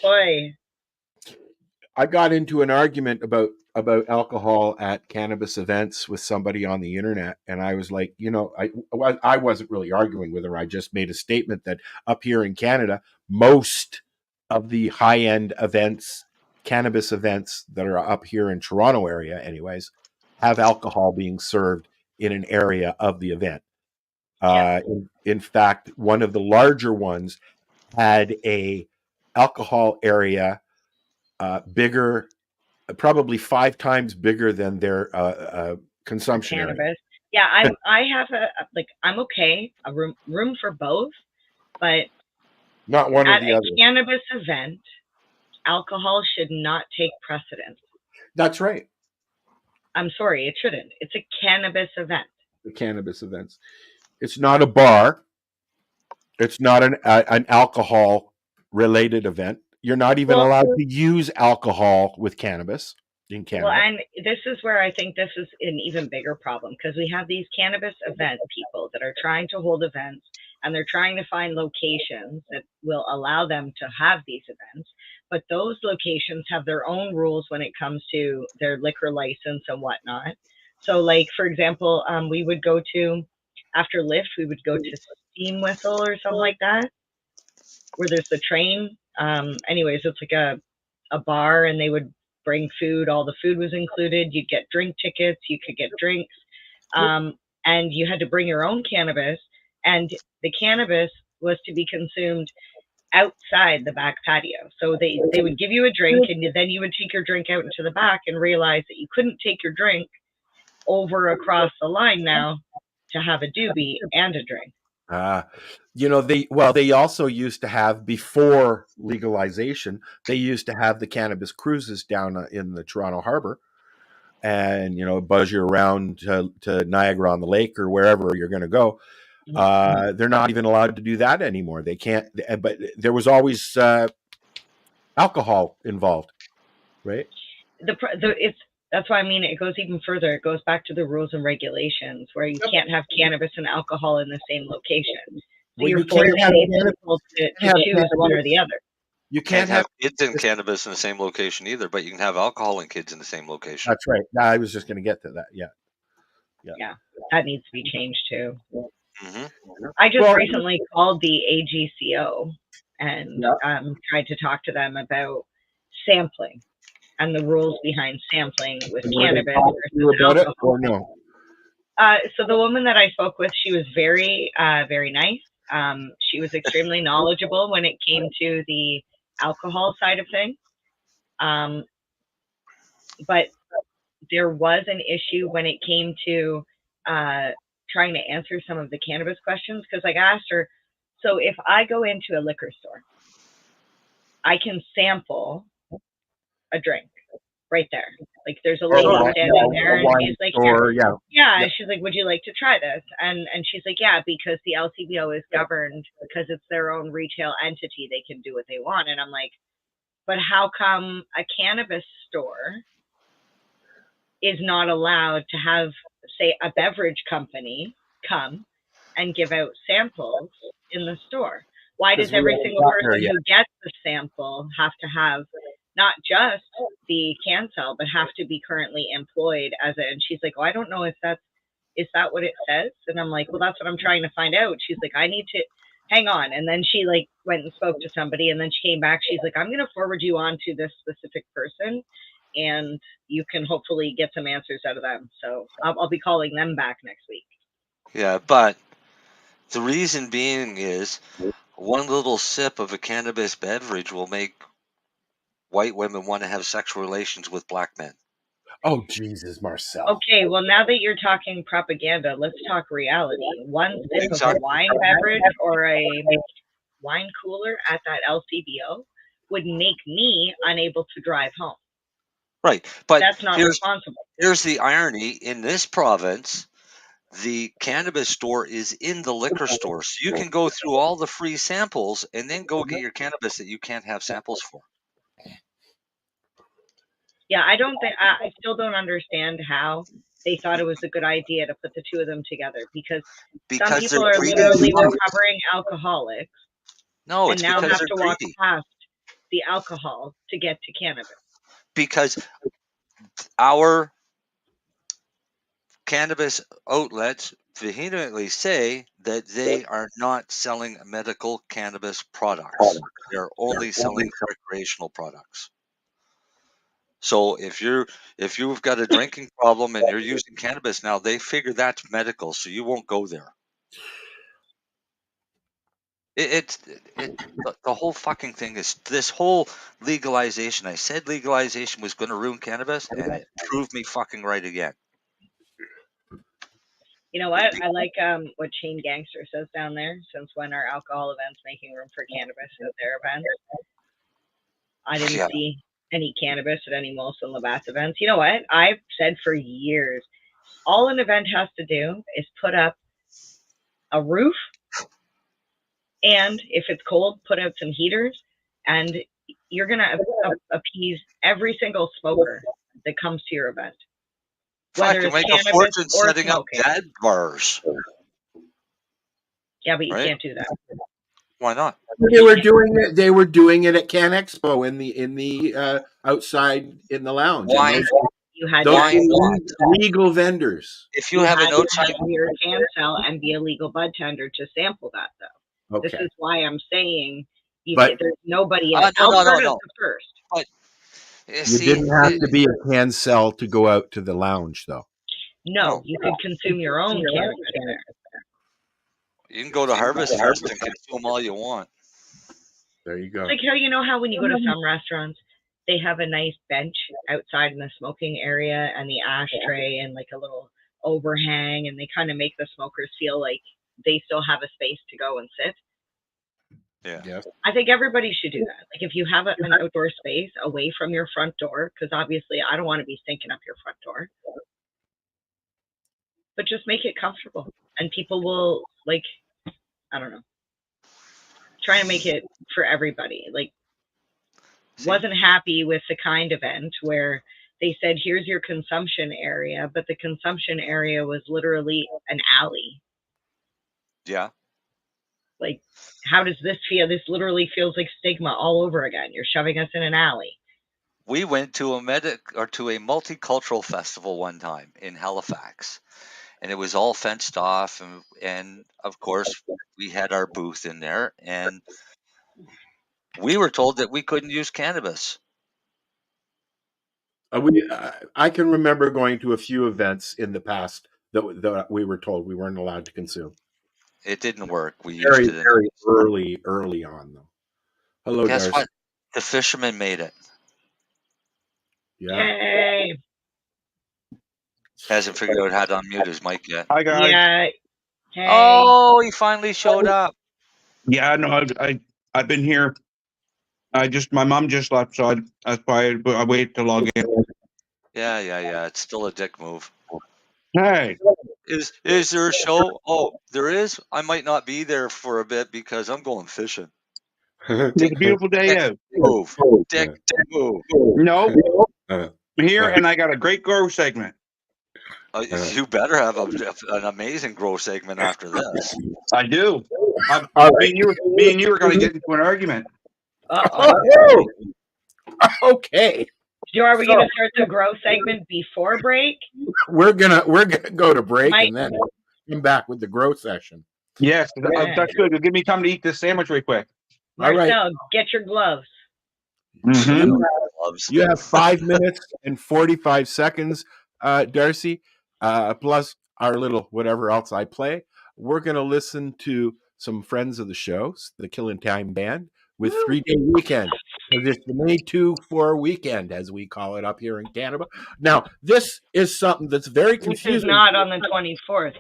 S2: Boy.
S3: I got into an argument about alcohol at cannabis events with somebody on the internet, and I was like, I wasn't really arguing with her. I just made a statement that up here in Canada, most of the high-end events, cannabis events that are up here in Toronto area anyways, have alcohol being served in an area of the event. In fact, one of the larger ones had a alcohol area bigger, probably 5 times bigger than their consumption
S2: cannabis
S3: area.
S2: Yeah, I have I'm okay, a room for both, but
S3: not one or the other.
S2: At a cannabis event, alcohol should not take precedence.
S3: That's right.
S2: I'm sorry, it shouldn't. It's a cannabis event.
S3: The cannabis events. It's not a bar. It's not an alcohol-related event. You're not even allowed to use alcohol with cannabis in Canada.
S2: Well, and this is where I think this is an even bigger problem, because we have these cannabis event people that are trying to hold events, and they're trying to find locations that will allow them to have these events. But those locations have their own rules when it comes to their liquor license and whatnot. So, like, for example, we would go to, after Lyft, we would go to Steam Whistle or something like that, where there's the train. Anyways, it's like a bar, and they would bring food. All the food was included. You'd get drink tickets. You could get drinks. And you had to bring your own cannabis. And the cannabis was to be consumed outside the back patio. So they would give you a drink, and then you would take your drink out into the back and realize that you couldn't take your drink over across the line now to have a doobie and a drink.
S3: They also used to have, before legalization, they used to have the cannabis cruises down in the Toronto Harbor, and buzz you around to Niagara on the Lake or wherever you're going to go. They're not even allowed to do that anymore. They can't. But there was always alcohol involved, right?
S2: That's why I mean it goes even further. It goes back to the rules and regulations where you can't have cannabis and alcohol in the same location. So you're forcing people to choose one or the other.
S1: You can't have kids and cannabis in the same location either, but you can have alcohol and kids in the same location.
S3: That's right. I was just going to get to that. Yeah,
S2: that needs to be changed too.
S1: Mm-hmm.
S2: I just recently called the AGCO and tried to talk to them about sampling and the rules behind sampling with cannabis versus alcohol.
S3: Or no?
S2: So the woman that I spoke with, she was very, very nice. She was extremely knowledgeable when it came to the alcohol side of things. But there was an issue when it came to trying to answer some of the cannabis questions. Because I asked her, so if I go into a liquor store, I can sample a drink right there. Like there's a lady standing there and she's like, she's like, would you like to try this? And she's like, yeah, because the LCBO is governed because it's their own retail entity. They can do what they want. And I'm like, but how come a cannabis store is not allowed to have, say, a beverage company come and give out samples in the store? Why does every single person who gets the sample have to have not just the can sell, but have to be currently employed as a? And she's like, oh, I don't know if is that what it says? And I'm like, well, that's what I'm trying to find out. She's like, I need to hang on. And then she like went and spoke to somebody, and then she came back. She's like, I'm going to forward you on to this specific person, and you can hopefully get some answers out of them. So I'll be calling them back next week.
S1: Yeah, but the reason being is one little sip of a cannabis beverage will make white women want to have sexual relations with black men.
S3: Oh, Jesus, Marcel.
S2: Okay, well, now that you're talking propaganda, let's talk reality. One sip of a wine beverage or a wine cooler at that LCBO would make me unable to drive home.
S1: Right, but
S2: that's not responsible.
S1: Here's the irony. In this province, the cannabis store is in the liquor store. So you can go through all the free samples and then go get your cannabis that you can't have samples for.
S2: Yeah, I still don't understand how they thought it was a good idea to put the two of them together, because some people are literally recovering alcoholics.
S1: No,
S2: and now have to walk past the alcohol to get to cannabis.
S1: Because our cannabis outlets vehemently say that they are not selling medical cannabis products. They're only selling recreational products. So if you've got a drinking problem and you're using cannabis now, they figure that's medical, so you won't go there. The whole fucking thing is this whole legalization. I said legalization was going to ruin cannabis, and it proved me fucking right again.
S2: You know what? I like what Chain Gangster says down there. Since when are alcohol events making room for cannabis at their events? I didn't see any cannabis at any Molson Labatt events. You know what? I've said for years, all an event has to do is put up a roof, and if it's cold, put out some heaters, and you're going to appease every single smoker that comes to your event.
S1: Whether it's make a fortune setting up dad bars.
S2: Yeah, but you can't do that.
S1: Why not?
S3: They were doing it at Can Expo in the outside in the lounge.
S1: Why?
S2: You had
S3: legal vendors.
S1: If you have an outside
S2: your can sell and be a legal bud tender to sample that, though. Okay. This is why I'm saying there's nobody in Alberta first. But
S3: you didn't have to be a can sell to go out to the lounge, though.
S2: No, you could consume your own cannabis there.
S1: You can go to Harvest Fest and consume all you want.
S3: There you go.
S2: Like how when you go to some restaurants, they have a nice bench outside in the smoking area and the ashtray and like a little overhang, and they kind of make the smokers feel like they still have a space to go and sit.
S1: Yeah.
S3: Yes.
S2: I think everybody should do that. Like if you have an outdoor space away from your front door, because obviously I don't want to be stinking up your front door, but just make it comfortable, and people will I don't know, try to make it for everybody. Like, wasn't happy with the kind event where they said, here's your consumption area, but the consumption area was literally an alley.
S1: Yeah.
S2: Like, how does this feel? This literally feels like stigma all over again. You're shoving us in an alley.
S1: We went to a multicultural festival one time in Halifax, and it was all fenced off, and of course we had our booth in there, and we were told that we couldn't use cannabis.
S3: I can remember going to a few events in the past that we were told we weren't allowed to consume.
S1: It didn't work. We
S3: Very,
S1: used it
S3: very early on, though. Hello,
S1: Guess
S3: Darcy.
S1: what? The fisherman made it.
S3: Yeah.
S2: Yay.
S1: Hasn't figured out how to unmute his mic yet.
S11: Hi, guys.
S2: Yeah. Hey.
S1: Oh, he finally showed up.
S11: Yeah, no, I've been here. My mom just left, so that's why I waited to log in.
S1: Yeah. It's still a dick move.
S11: Hey.
S1: Is there a show? Oh, there is. I might not be there for a bit because I'm going fishing.
S11: It's a beautiful day out.
S1: Move. Dick move.
S11: No. I'm here, and I got a great grow segment.
S1: You better have an amazing grow segment after this.
S11: I do. Me and you are going to get into an argument.
S3: Oh, okay.
S2: Are we going to start the grow segment before break?
S3: We're gonna go to break and then come back with the grow session.
S11: Yes, that's good. It'll give me time to eat this sandwich real quick.
S2: Marcel,
S3: All right.
S2: get your gloves.
S11: Mm-hmm.
S3: You have 5 minutes and 45 seconds, Darcy, plus our little whatever else I play. We're going to listen to some friends of the show, the Killin' Time Band, with 3-Day Weekend. Because it's the May 2-4 weekend, as we call it up here in Canada. Now, this is something that's very confusing.
S2: This is not on the 24th.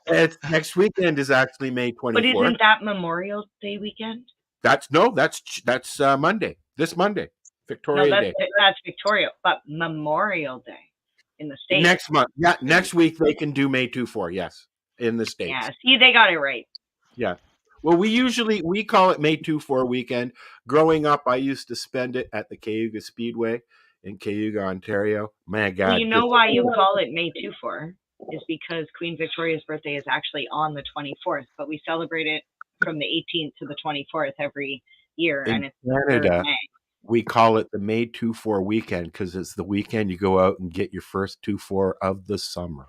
S3: It's next weekend is actually May 24th.
S2: But isn't that Memorial Day weekend?
S3: That's Monday. This Monday, Victoria Day.
S2: That's Victoria, but Memorial Day in the States.
S3: Next month. Yeah, next week they can do May 2-4, yes, in the States.
S2: Yeah, see, they got it right.
S3: Yeah. Well, we call it May 2-4 weekend. Growing up, I used to spend it at the Cayuga Speedway in Cayuga, Ontario. My God.
S2: Well, you know why you call it May 2-4 is because Queen Victoria's birthday is actually on the 24th, but we celebrate it from the 18th to the 24th every year.
S3: In
S2: and it's
S3: Canada,
S2: May.
S3: we call it the May 2-4 weekend because it's the weekend you go out and get your first 2-4 of the summer.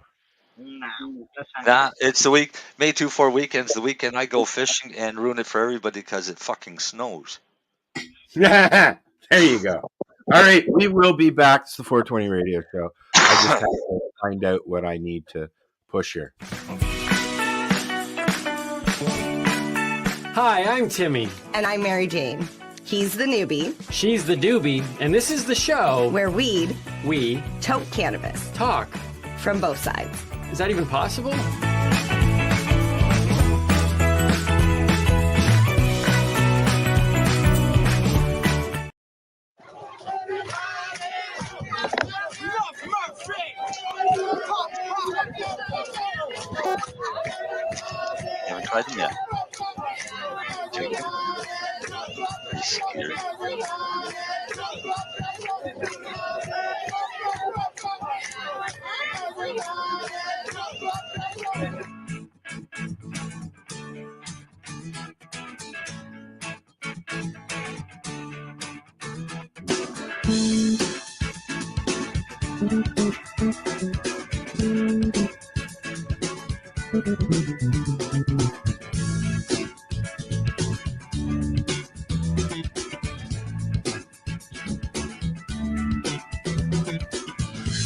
S2: No, that's not
S1: It's the week. May 2-4 weekend's the weekend I go fishing and ruin it for everybody because it fucking snows.
S3: There you go. All right, we will be back. It's the 420 Radio Show. I just have to find out what I need to push here.
S12: Hi, I'm Timmy.
S13: And I'm Mary Jane. He's the newbie.
S12: She's the doobie. And this is the show
S13: where we
S12: tote
S13: cannabis.
S12: Talk.
S13: From both sides.
S12: Is that even possible?
S1: Haven't tried them yet. Very scary.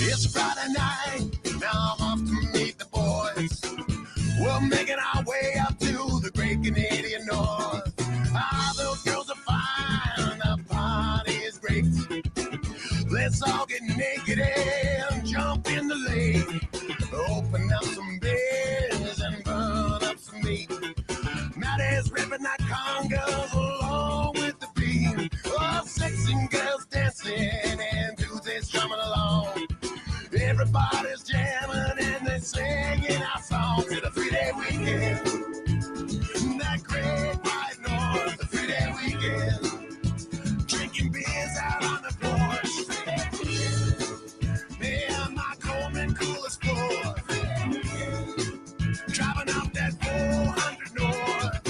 S8: It's Friday night, now I'm off to meet the boys. We're making our way up to the great Canadian North. Those ripping that congas along with the beat. Oh, sexy girls dancing and dudes strumming along. Everybody's jamming and they're singing our song to the 3-day weekend. That great white north, the 3-day weekend. Drinking beers out on the porch. Me and my Coleman coolest floor. Driving up that 400 north.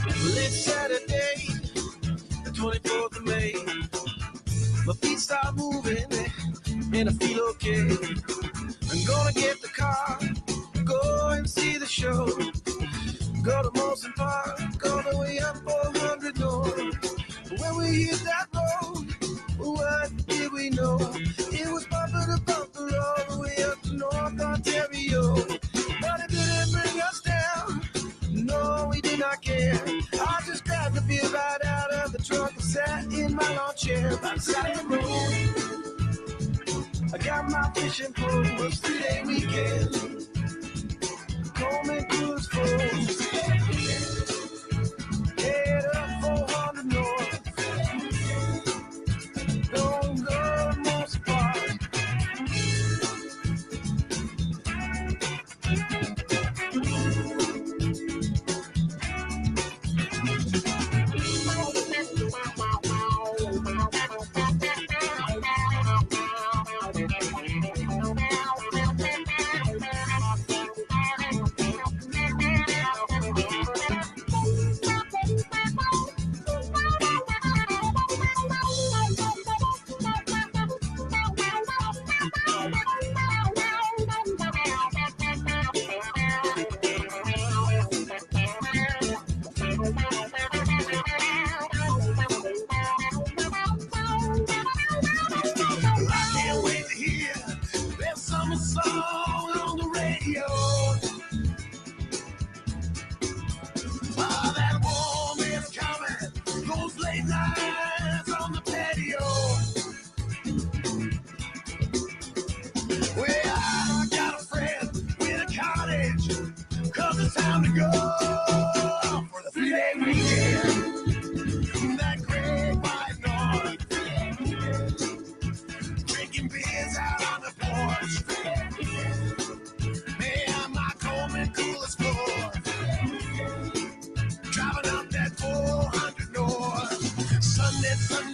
S8: Well, it's Saturday, the 24th of May. My feet start moving and I feel okay. I'm gonna get the car, go and see the show. Go to Molson Park, all the way up 400 north. When we hit that road, what did we know? It was bumper to bumper all the way up to North Ontario. But it didn't bring us down, no, we did not care. I just grabbed a beer right out of the trunk and sat in my lawn chair by the side of the road. I got my fishing pole, it was 3-day weekend. Coleman cruise full. Head up 400 north. Don't go to Molson Park.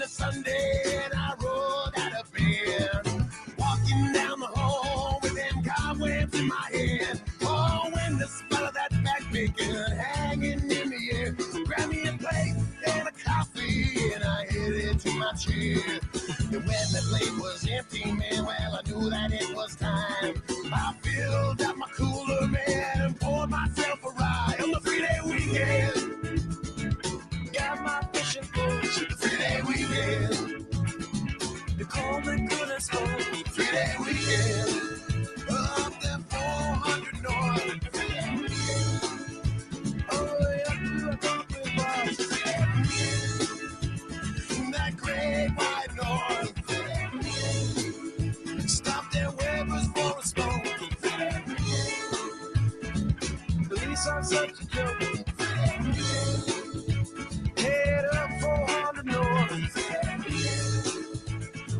S8: Sunday, and I rolled out of bed, walking down the hall with them cobwebs in my head. Oh, when the smell of that back bacon hanging in the air, grab me a plate and a coffee, and I headed to my chair. And when the plate was empty, man, well, I knew that it was time. I filled up my cooler, man, and poured myself a rye on the 3-day weekend. Got my fishing pole, the 3-day weekend. The Coleman Goodness Hole, 3-day weekend. Up that 400 north. Oh, yeah, to the Coleman Box. That great white north. Stopped at Weber's for a smoke. Police on such a joke. Head up 400 north.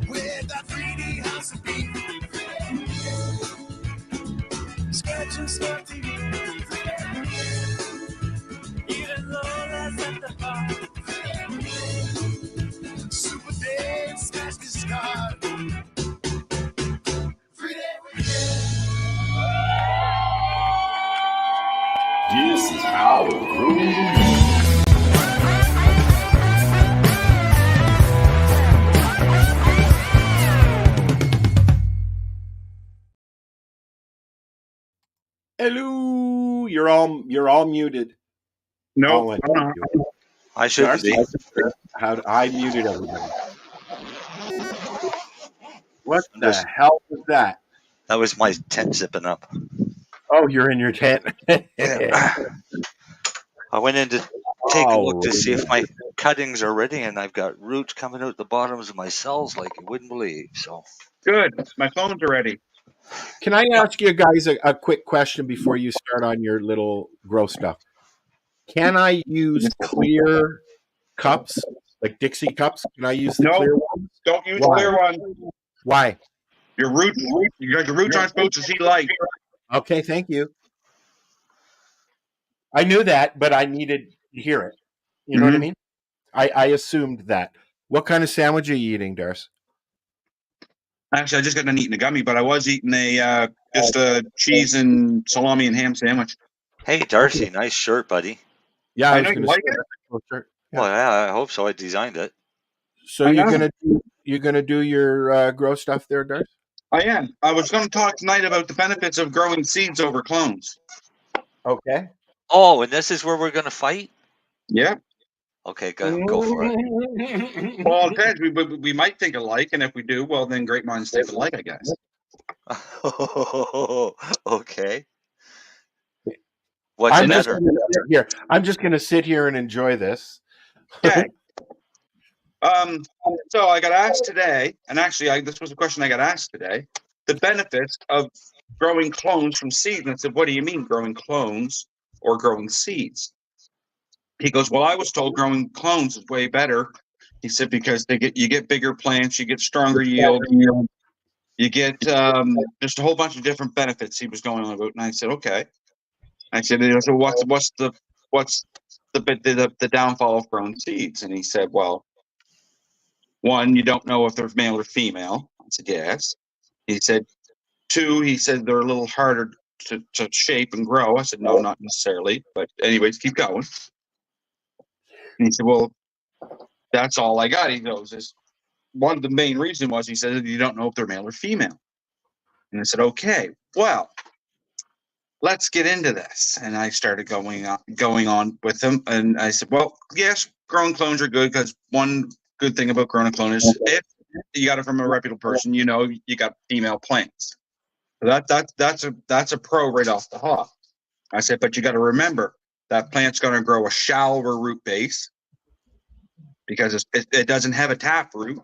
S8: With that 3D house of beef. Scratching smart TV. Even though that's at the heart. Super Dave smashed his card. 3-day weekend.
S14: This is how it grows.
S3: Hello, you're all muted.
S11: No,
S3: Colin,
S1: I should
S3: Darcy,
S1: be.
S3: I muted everybody. What the hell was that?
S1: That was my tent zipping up.
S3: Oh, you're in your tent.
S1: I went into take a look to see if my cuttings are ready, and I've got roots coming out the bottoms of my cells like you wouldn't believe. So
S11: good. My clones are ready.
S3: Can I ask you guys a quick question before you start on your little grow stuff? Can I use clear cups, like Dixie cups? Can I use the clear ones?
S11: Don't use
S3: Why?
S11: clear ones.
S3: Why?
S11: Your roots aren't supposed to see light.
S3: Okay, thank you. I knew that, but I needed to hear it. You know what I mean? I assumed that. What kind of sandwich are you eating, Darcy?
S11: Actually, I just got done eating a gummy, but I was eating just a cheese and salami and ham sandwich.
S1: hey, Darcy, nice shirt, buddy.
S3: Yeah,
S11: I know you like it.
S3: Shirt.
S1: Well, yeah, I hope so. I designed it.
S3: So you're gonna do your grow stuff there, Darcy?
S11: I am. I was going to talk tonight about the benefits of growing seeds over clones.
S3: Okay.
S1: Oh, and this is where we're gonna fight.
S11: Yeah.
S1: Okay, go for it.
S11: Well, it depends. We might think alike, and if we do, well, then great minds think alike, I guess.
S1: Okay. What's better?
S3: I'm just gonna sit here and enjoy this.
S11: Okay. So I got asked today, and actually, this was a question I got asked today: the benefits of growing clones from seeds. And I said, "What do you mean, growing clones or growing seeds?" He goes, "Well, I was told growing clones is way better." He said because you get bigger plants, you get stronger yield, you get just a whole bunch of different benefits. He was going on about, and I said, "Okay." I said, "So what's the downfall of growing seeds?" And he said, "Well, one, you don't know if they're male or female." I said, "Yes." He said, "Two," he said, "they're a little harder to shape and grow." I said, "No, not necessarily, but anyways, keep going." And he said, "Well, that's all I got." He goes, "Is one of the main reason was," he said, "you don't know if they're male or female." And I said, "Okay, well, let's get into this." And I started going on with him, and I said, "Well, yes, growing clones are good because one good thing about growing a clone is if you got it from a reputable person, you know you got female plants. That's a pro right off the hop." I said, "But you got to remember that plant's going to grow a shallower root base because it doesn't have a tap root.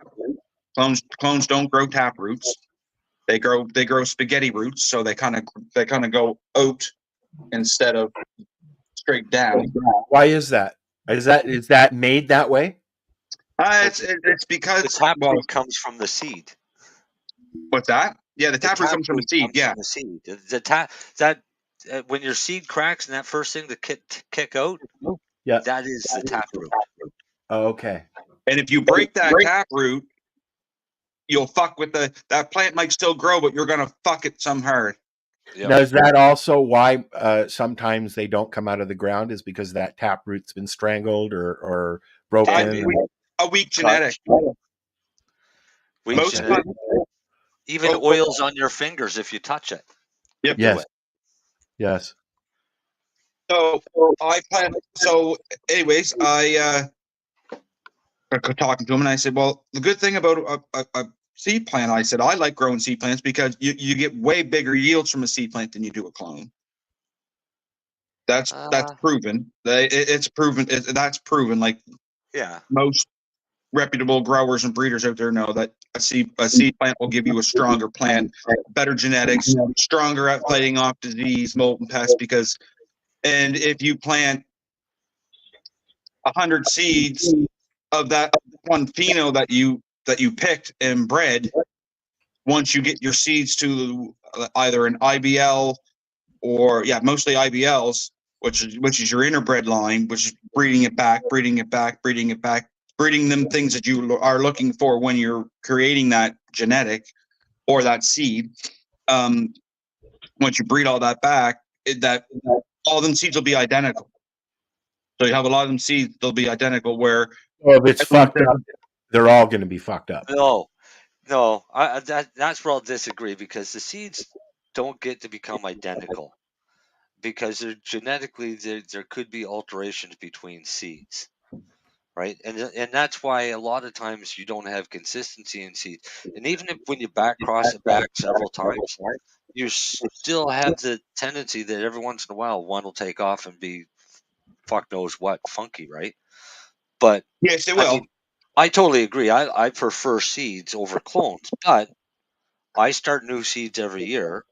S11: Clones don't grow tap roots. They grow spaghetti roots, so they kind of go out instead of straight down."
S3: Why is that? Is that made that way?
S11: It's because
S1: the taproot comes from the seed.
S11: What's that? Yeah, the taproot comes from the seed. Yeah,
S1: from the seed. When your seed cracks and that first thing to kick out,
S3: yeah,
S1: that is the taproot.
S3: Oh, okay.
S11: And if you break that taproot, you'll fuck with that plant might still grow, but you're gonna fuck it some hard.
S3: Yep. Now, is that also why sometimes they don't come out of the ground? Is because that taproot's been strangled or broken?
S11: A weak genetic.
S1: Weak genetic. Even oils on your fingers if you touch it.
S11: Yep.
S3: Yes. Yes.
S11: So anyways, I talking to him, and I said, "Well, the good thing about a seed plant," I said, "I like growing seed plants because you get way bigger yields from a seed plant than you do a clone. That's proven. It's proven. That's proven. Like,
S1: yeah,
S11: most reputable growers and breeders out there know that a seed plant will give you a stronger plant, better genetics, stronger at fighting off disease, mold, and pests. And if you plant 100 seeds of that one pheno that you picked and bred, once you get your seeds to either an IBL or mostly IBLs, which is your interbred line, which is breeding them things that you are looking for when you're creating that genetic or that seed. Once you breed all that back, all of them seeds will be identical. So you have a lot of them seeds, they'll be identical. Where
S3: if it's fucked up, they're all going to be fucked up.
S1: No, that's where I'll disagree, because the seeds don't get to become identical, because genetically there could be alterations between seeds, right? And that's why a lot of times you don't have consistency in seeds. And even when you back cross it back several times, you still have the tendency that every once in a while one will take off and be fuck knows what funky, right? But
S11: yes, it will.
S1: I totally agree. I prefer seeds over clones, but I start new seeds every year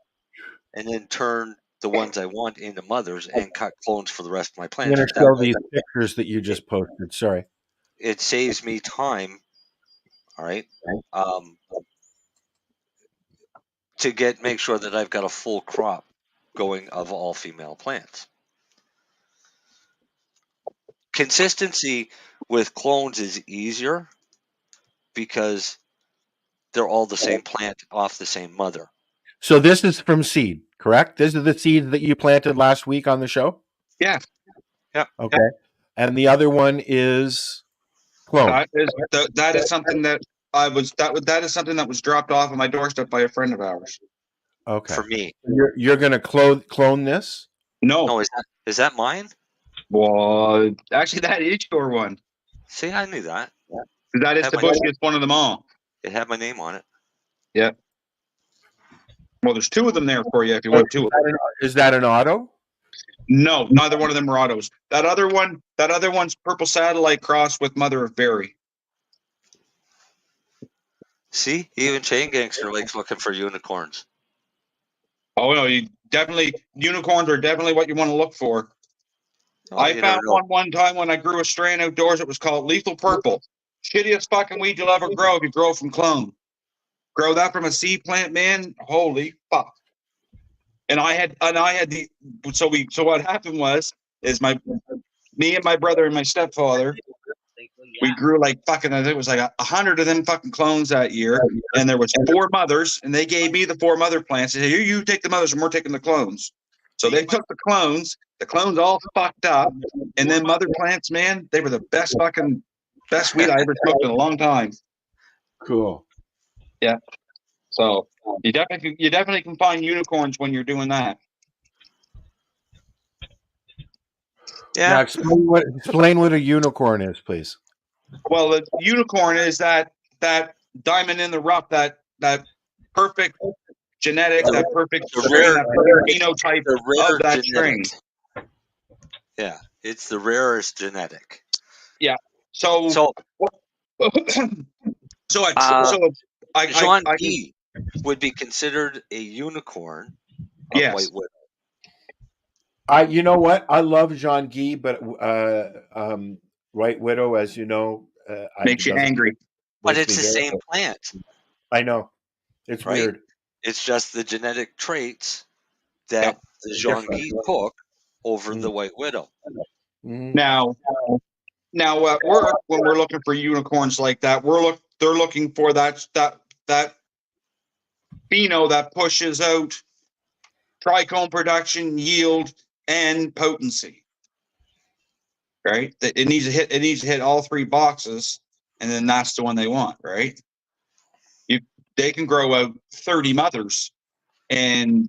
S1: and then turn the ones I want into mothers and cut clones for the rest of my
S3: I'm
S1: plants.
S3: going to show these pictures that you just posted. Sorry.
S1: It saves me time, all right, to make sure that I've got a full crop going of all female plants. Consistency with clones is easier because they're all the same plant off the same mother.
S3: So this is from seed, correct? This is the seed that you planted last week on the show?
S11: Yeah.
S1: Yeah.
S3: Okay. And the other one is clone.
S11: That is something that that is something that was dropped off on my doorstep by a friend of ours.
S3: Okay.
S1: For me.
S3: You're going to clone this?
S11: No,
S1: is that mine?
S11: Well, actually, that is your one.
S1: See, I knew that.
S11: That is the bushiest one of them all.
S1: It had my name on it.
S11: Yeah. Well, there's two of them there for you if you want two.
S3: Is that an auto?
S11: No, neither one of them are autos. That other one's purple satellite cross with mother of berry.
S1: See, even Chain Gangster likes looking for unicorns.
S11: Oh no, unicorns are definitely what you want to look for.
S1: Oh,
S11: I found one time when I grew a strain outdoors. It was called Lethal Purple. Shittiest fucking weed you'll ever grow if you grow from clone. Grow that from a seed plant, man. Holy fuck. And I had so what happened is me and my brother and my stepfather, we grew like fucking, I think it was like 100 of them fucking clones that year. And there was 4 mothers, and they gave me the 4 mother plants. They said, you take the mothers and we're taking the clones. So they took the clones all fucked up. And then mother plants, man, they were the best weed I ever smoked in a long time.
S3: Cool.
S11: Yeah. So you definitely can find unicorns when you're doing that.
S1: Yeah.
S3: Now explain what a unicorn is, please.
S11: Well, the unicorn is that diamond in the rough, that perfect genetic, that perfect strain, that perfect phenotype of that strain.
S1: Yeah, it's the rarest genetic.
S11: Yeah. So
S1: Jean Guy would be considered a unicorn of White Widow.
S3: You know what? I love Jean Guy, but White Widow, as you know,
S11: makes you angry.
S1: But it's the same plant.
S3: I know. It's weird.
S1: It's just the genetic traits that the Jean Guy took over the White Widow.
S11: Now at work, when we're looking for unicorns like that, they're looking for that pheno that pushes out trichome production, yield, and potency. Right? It needs to hit all 3 boxes, and then that's the one they want, right? They can grow out 30 mothers and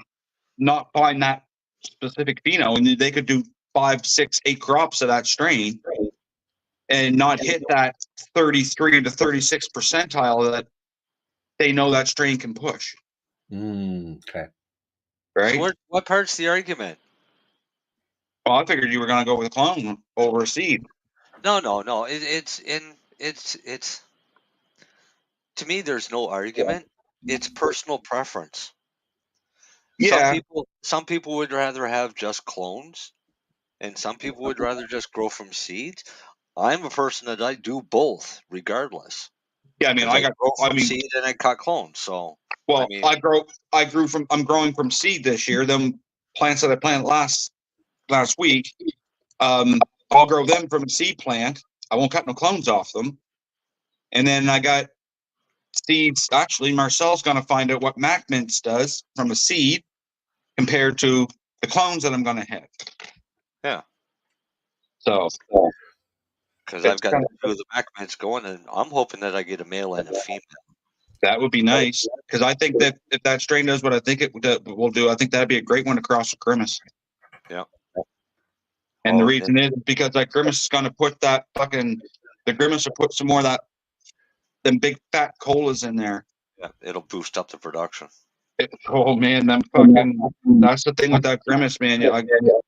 S11: not find that specific pheno, and they could do 5, 6, 8 crops of that strain and not hit that 33 to 36 percentile that they know that strain can push.
S3: Okay.
S11: Right?
S1: So what part's the argument?
S11: Well, I figured you were going to go with a clone over a seed.
S1: No. It's to me, there's no argument. It's personal preference.
S11: Yeah.
S1: Some people would rather have just clones, and some people would rather just grow from seeds. I'm a person that I do both, regardless.
S11: Yeah, I mean,
S1: seed and I cut clones. So
S11: well, I'm growing from seed this year. Them plants that I planted last week, I'll grow them from a seed plant. I won't cut no clones off them. And then I got seeds. Actually, Marcel's going to find out what Mac Mints does from a seed compared to the clones that I'm going to hit.
S1: Yeah.
S11: So,
S1: because I've got 2 of the Mac Mints going, and I'm hoping that I get a male and a female.
S11: That would be nice, because I think that if that strain does what I think it will do, I think that'd be a great one to cross with Grimace.
S1: Yeah.
S11: And the reason is because that Grimace is going to put the Grimace will put some more of them big fat colas in there.
S1: Yeah, it'll boost up the production.
S11: Oh man, that's the thing with that Grimace, man. I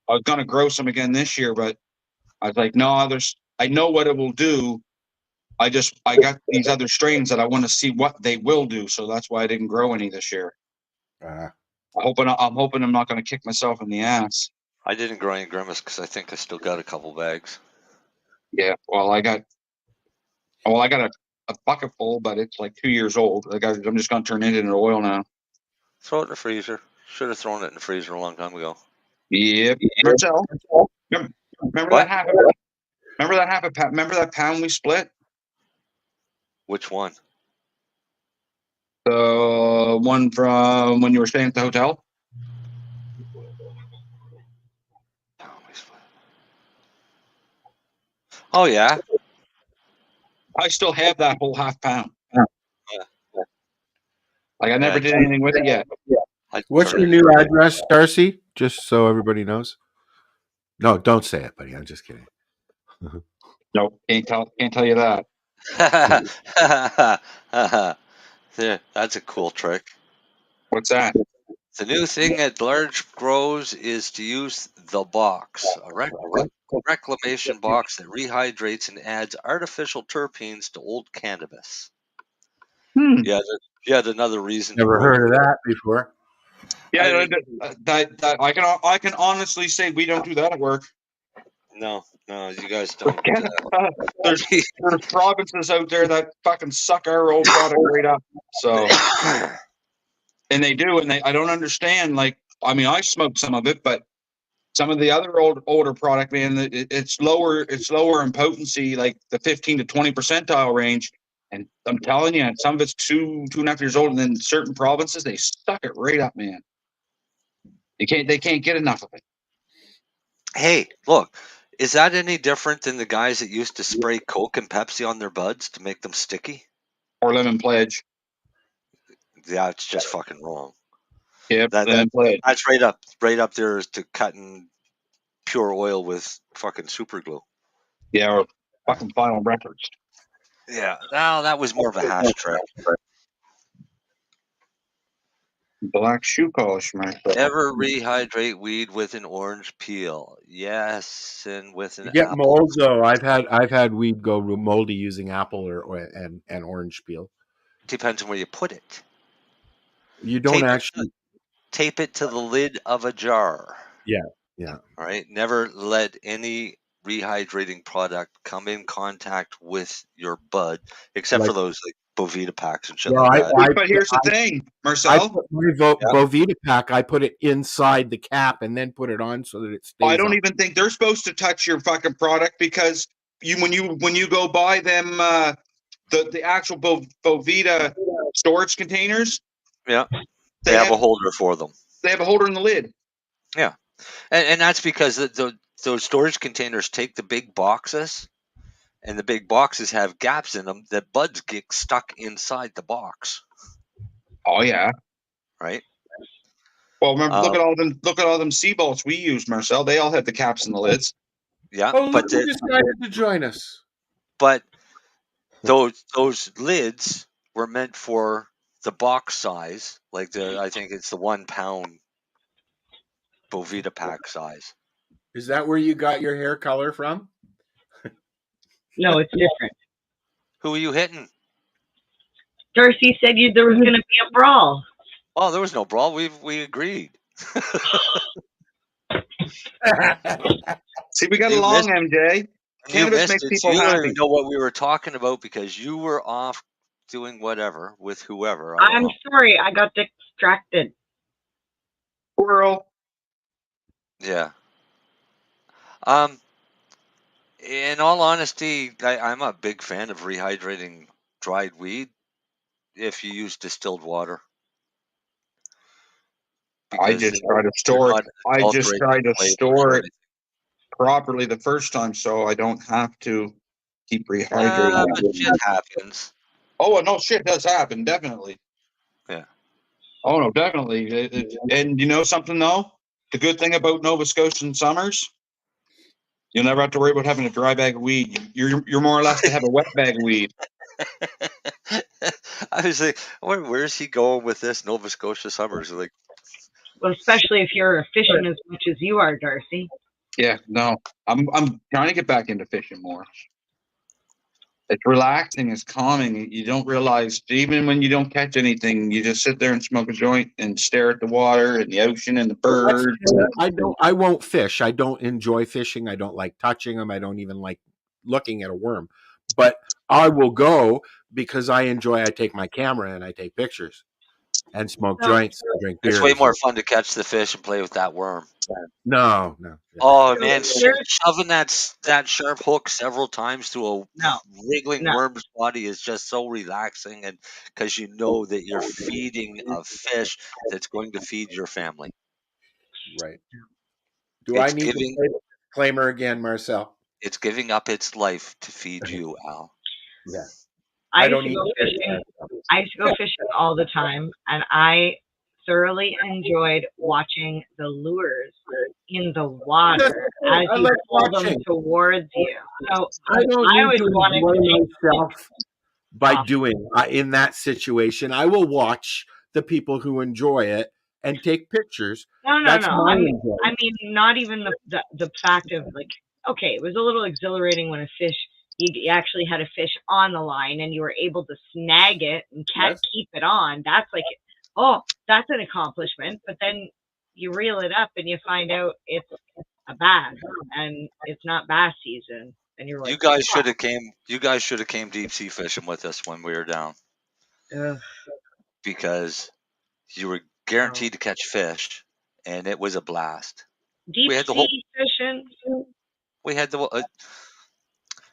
S11: was going to grow some again this year, but I was like, no, I know what it will do. I got these other strains that I want to see what they will do. So that's why I didn't grow any this year. I'm hoping I'm not going to kick myself in the ass.
S1: I didn't grow any Grimace because I think I still got a couple bags.
S11: Yeah, well, I got a bucket full, but it's like 2 years old. I'm just going to turn it into oil now.
S1: Throw it in the freezer. Should have thrown it in the freezer a long time ago.
S11: Yep. Marcel, remember that half? Remember that pound we split?
S1: Which one?
S11: The one from when you were staying at the hotel?
S1: Oh, yeah.
S11: I still have that whole half pound. Like, I never did anything with it yet.
S3: What's your new address, Darcy? Just so everybody knows. No, don't say it, buddy. I'm just kidding.
S11: Nope, can't tell you that.
S1: Yeah, that's a cool trick.
S11: What's that?
S1: The new thing at large grows is to use the box, a reclamation box that rehydrates and adds artificial terpenes to old cannabis. Yeah, yet another reason.
S3: Never heard of that before.
S11: Yeah, I can honestly say we don't do that at work.
S1: No, you guys don't.
S11: There's provinces out there that fucking suck our old product right up. So, and they do, and I don't understand. Like, I mean, I smoked some of it, but some of the other older product, man, it's lower in potency, like the 15 to 20 percentile range. And I'm telling you, some of it's 2.5 years old, and then certain provinces they suck it right up, man. They can't get enough of it.
S1: Hey, look, is that any different than the guys that used to spray Coke and Pepsi on their buds to make them sticky?
S11: Or Lemon Pledge.
S1: Yeah, it's just fucking wrong.
S11: Yeah,
S1: that's right up there to cutting pure oil with fucking super glue.
S11: Yeah, or fucking Final Records.
S1: Yeah, no, that was more of a hash trick.
S11: Black shoe polish, Marcel.
S1: Never rehydrate weed with an orange peel. Yes, and with an
S3: You get
S1: apple.
S3: mold though. I've had weed go moldy using apple and orange peel.
S1: Depends on where you put it.
S3: You don't actually
S1: tape it to the lid of a jar.
S3: Yeah.
S1: All right. Never let any rehydrating product come in contact with your bud, except for those like Bovita packs and shit like that.
S11: But here's the thing, Marcel.
S3: I put my Bovita pack. I put it inside the cap and then put it on so that it stays.
S11: I don't even think they're supposed to touch your fucking product because when you go buy them the actual Bovita storage containers.
S1: Yeah. They have a holder for them.
S11: They have a holder in the lid.
S1: Yeah. And that's because those storage containers take the big boxes, and the big boxes have gaps in them that buds get stuck inside the box.
S11: Oh yeah.
S1: Right.
S11: Well, remember, look at all them Seabolts we use, Marcel. They all have the caps and the lids.
S1: Yeah.
S3: But they decided to join us.
S1: But those lids were meant for the box size, like I think it's the 1 pound Bovita pack size.
S3: Is that where you got your hair color from?
S2: No, it's different.
S1: Who are you hitting?
S2: Darcy said there was going to be a brawl.
S1: Oh, there was no brawl. We agreed.
S11: See, we got along, MJ. Cannabis makes people
S1: you
S11: happy.
S1: don't even know what we were talking about because you were off doing whatever with whoever.
S2: I'm sorry, I got distracted.
S11: Squirrel.
S1: Yeah. In all honesty, I'm a big fan of rehydrating dried weed if you use distilled water.
S11: I just try to store it. I just try to store it properly the first time, so I don't have to keep rehydrating.
S1: But shit happens.
S11: Oh no, shit does happen, definitely.
S1: Yeah.
S11: Oh no, definitely. And you know something though? The good thing about Nova Scotian summers, you'll never have to worry about having a dry bag of weed. You're more or less to have a wet bag of weed.
S1: I was like, where's he going with this Nova Scotia summers? Like,
S2: well, especially if you're fishing as much as you are, Darcy.
S11: Yeah, no, I'm trying to get back into fishing more. It's relaxing, it's calming. You don't realize, even when you don't catch anything, you just sit there and smoke a joint and stare at the water and the ocean and the birds.
S3: I won't fish. I don't enjoy fishing. I don't like touching them. I don't even like looking at a worm. But I will go because I take my camera and I take pictures and smoke joints and drink beers.
S1: It's way more fun to catch the fish and play with that worm.
S3: No.
S1: Oh man, shoving that sharp hook several times through a wriggling worm's body is just so relaxing, and because you know that you're feeding a fish that's going to feed your family.
S3: Right. Do I need to say the disclaimer again, Marcel?
S1: It's giving up its life to feed you, Al.
S3: Yeah.
S2: I used to go fishing all the time, and I thoroughly enjoyed watching the lures in the water as you pull them towards you. So
S3: I don't
S2: always
S3: need to enjoy myself by doing in that situation. I will watch the people who enjoy it and take pictures.
S2: No. I mean, not even the fact of like, okay, it was a little exhilarating when you actually had a fish on the line and you were able to snag it and keep it on. That's like, oh, that's an accomplishment. But then you reel it up and you find out it's a bass and it's not bass season. And you're like,
S1: you guys should have came. You guys should have came deep sea fishing with us when we were down, because you were guaranteed to catch fish, and it was a blast.
S2: Deep sea fishing.
S1: We had the.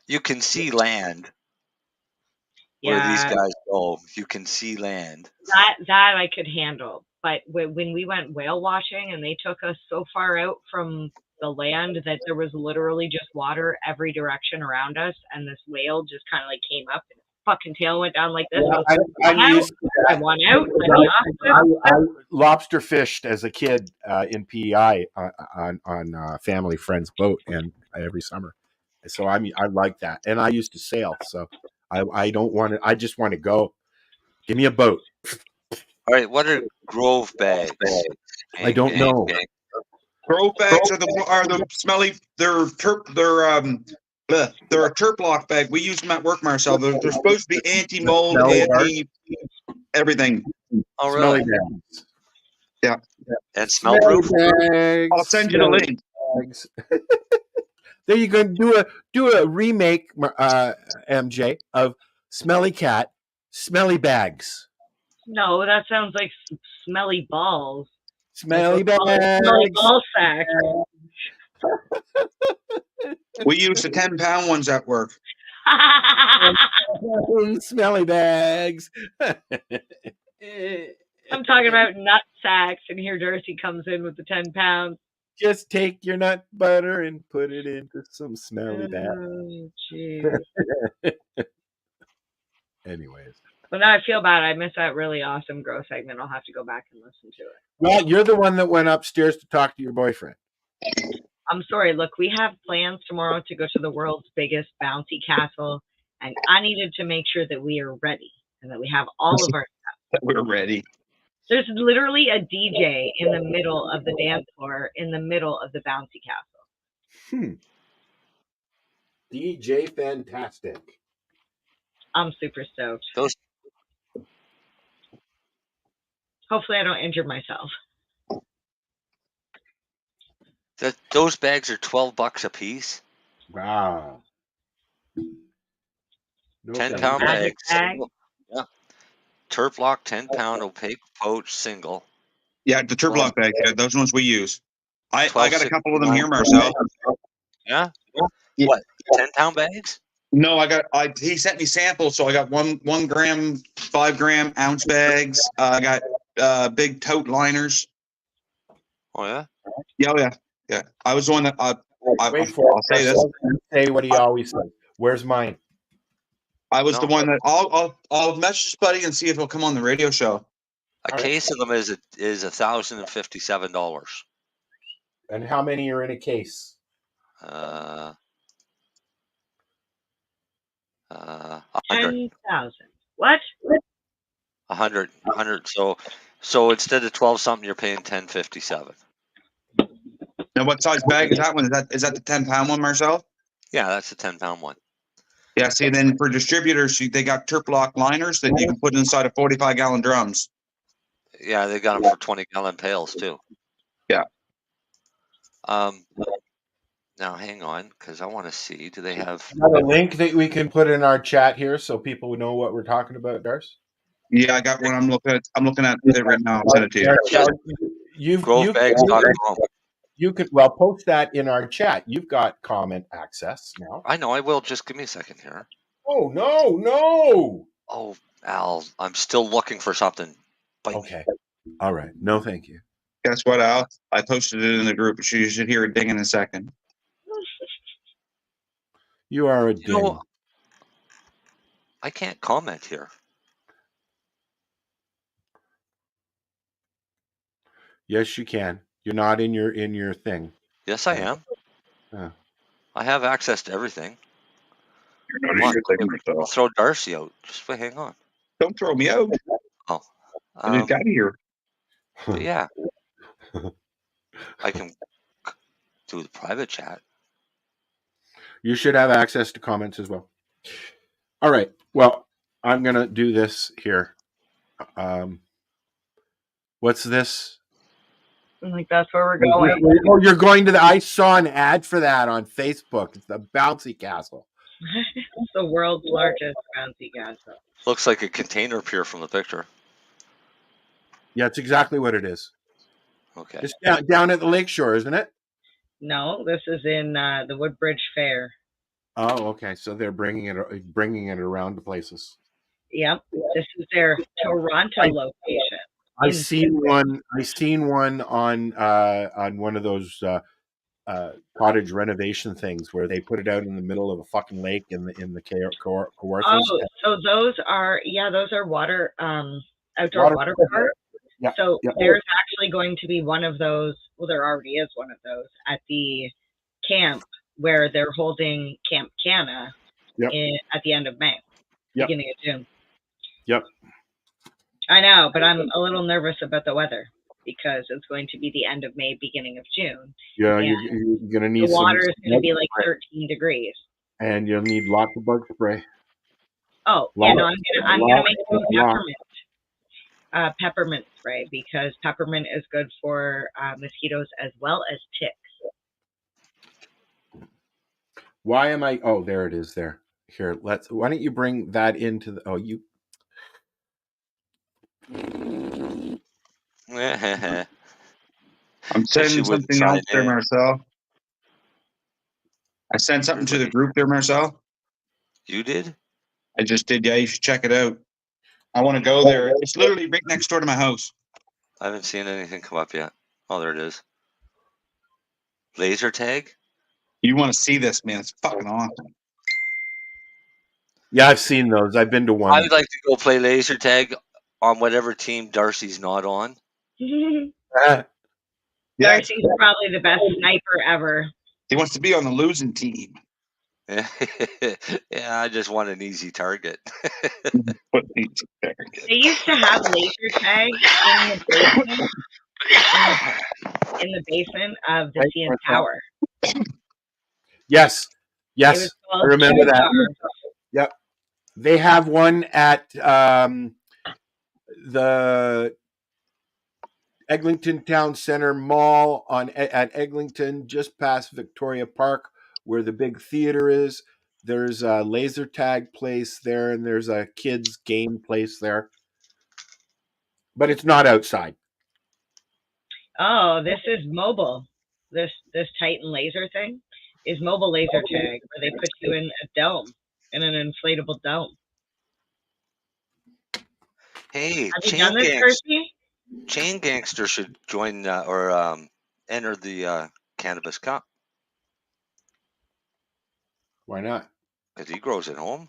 S1: You can see land. Where these guys go, you can see land.
S2: That I could handle. But when we went whale watching and they took us so far out from the land that there was literally just water every direction around us, and this whale just kind of like came up and fucking tail went down like this. I won out.
S3: I lobster fished as a kid in PEI on family friend's boat and every summer. So I like that, and I used to sail. So I don't want to. I just want to go. Give me a boat.
S1: All right, what are grove bags?
S3: I don't know.
S11: Grove bags are the smelly. They're a terp lock bag. We use them at work, Marcel. They're supposed to be anti-mold, everything.
S1: Oh, really?
S3: Smelly bags.
S11: Yeah.
S1: And smell proof.
S11: I'll send you the link.
S3: There you go. Do a remake, MJ, of Smelly Cat, Smelly Bags.
S2: No, that sounds like smelly balls.
S3: Smelly bags.
S2: Smelly ball sack.
S11: We use the 10-pound ones at work.
S3: Smelly bags.
S2: I'm talking about nut sacks, and here Darcy comes in with the 10 pounds.
S3: Just take your nut butter and put it into some smelly bags.
S2: Oh, jeez.
S3: Anyways.
S2: Well, now I feel bad. I missed that really awesome grow segment. I'll have to go back and listen to it.
S3: Well, you're the one that went upstairs to talk to your boyfriend.
S2: I'm sorry. Look, we have plans tomorrow to go to the world's biggest bouncy castle, and I needed to make sure that we are ready and that we have all of our stuff.
S11: We're ready.
S2: There's literally a DJ in the middle of the dance floor, in the middle of the bouncy castle.
S3: DJ fantastic.
S2: I'm super stoked. Hopefully I don't injure myself.
S1: Those bags are $12 a piece.
S3: Wow.
S1: 10-pound bags. Yeah. Terp lock 10-pound opaque pouch single.
S11: Yeah, the terp lock bag. Yeah, those ones we use. I got a couple of them here, Marcel.
S1: Yeah. What? 10-pound bags?
S11: No, he sent me samples, so I got 1 gram, 5 gram ounce bags. I got big tote liners.
S1: Oh yeah.
S11: Yeah. I was the one that I'll say this.
S3: Say what he always says. Where's mine?
S11: I was the one that I'll message buddy and see if he'll come on the radio show.
S1: A case of them is $1,057.
S3: And how many are in a case?
S2: 10,000. What?
S1: 100. So instead of 12 something, you're paying $1,057.
S11: Now, what size bag is that one? Is that the 10-pound one, Marcel?
S1: Yeah, that's a 10-pound one.
S11: Yeah, see, then for distributors, they got Turplock liners that you can put inside of 45-gallon drums.
S1: Yeah, they got them for 20-gallon pails too.
S11: Yeah.
S1: Now hang on, because I want to see. Do they have
S3: a link that we can put in our chat here so people would know what we're talking about, Darcy?
S11: Yeah, I got one. I'm looking at it right now. I'll send it to you.
S1: Grovebags.com.
S3: You could post that in our chat. You've got comment access now.
S1: I know I will. Just give me a second here.
S3: Oh no!
S1: Oh, Al, I'm still looking for something.
S3: Okay. All right. No, thank you.
S11: Guess what, Al? I posted it in the group. You should hear it ding in a second.
S3: You are a ding.
S1: I can't comment here.
S3: Yes, you can. You're not in your thing.
S1: Yes, I am. I have access to everything.
S11: You're not in your thing, Marcel.
S1: Throw Darcy out. Just wait, hang on.
S11: Don't throw me out.
S1: Oh.
S11: I just got here.
S1: But yeah. I can do the private chat.
S3: You should have access to comments as well. All right. Well, I'm going to do this here. What's this?
S2: I think that's where we're going.
S3: Oh, you're going to I saw an ad for that on Facebook. It's the bouncy castle.
S2: It's the world's largest bouncy castle.
S1: Looks like a container pier from the picture.
S3: Yeah, it's exactly what it is.
S1: Okay.
S3: It's down at the lakeshore, isn't it?
S2: No, this is in the Woodbridge Fair.
S3: Oh, okay. So they're bringing it around to places.
S2: Yep, this is their Toronto location.
S3: I seen one on one of those cottage renovation things where they put it out in the middle of a fucking lake in the Kawarthas.
S2: Oh, so those are water outdoor water parks.
S3: Yeah,
S2: so
S3: yeah.
S2: There's actually going to be one of those. Well, there already is one of those at the camp where they're holding Camp Canna at the end of May, beginning of June.
S3: Yep.
S2: I know, but I'm a little nervous about the weather because it's going to be the end of May, beginning of June.
S3: Yeah, you're going to need
S2: the water is going to be like 13 degrees.
S3: And you'll need lots of bug spray.
S2: Oh, I'm gonna make some peppermint spray because peppermint is good for mosquitoes as well as ticks.
S3: Why am I? Oh, there it is. There. Here, why don't you bring that into the? Oh, you.
S11: I'm sending something else there, Marcel. I sent something to the group there, Marcel.
S1: You did?
S11: I just did. Yeah, you should check it out. I want to go there. It's literally right next door to my house.
S1: I haven't seen anything come up yet. Oh, there it is. Laser tag?
S11: You want to see this, man. It's fucking awesome.
S3: Yeah, I've seen those. I've been to one.
S1: I would like to go play laser tag on whatever team Darcy's not on.
S2: Darcy's probably the best sniper ever.
S11: He wants to be on the losing team.
S1: Yeah, I just want an easy target.
S2: They used to have laser tag in the basement of the CN Tower.
S3: Yes, I remember that. Yep, they have one at the Eglinton Town Center Mall at Eglinton, just past Victoria Park, where the big theater is. There's a laser tag place there, and there's a kids game place there, but it's not outside.
S2: Oh, this is mobile. This Titan laser thing is mobile laser tag, where they put you in a dome, in an inflatable dome.
S1: Hey,
S2: have you done this, Percy?
S1: Chain Gangster should join or enter the Cannabis Cup.
S3: Why not?
S1: Because he grows at home.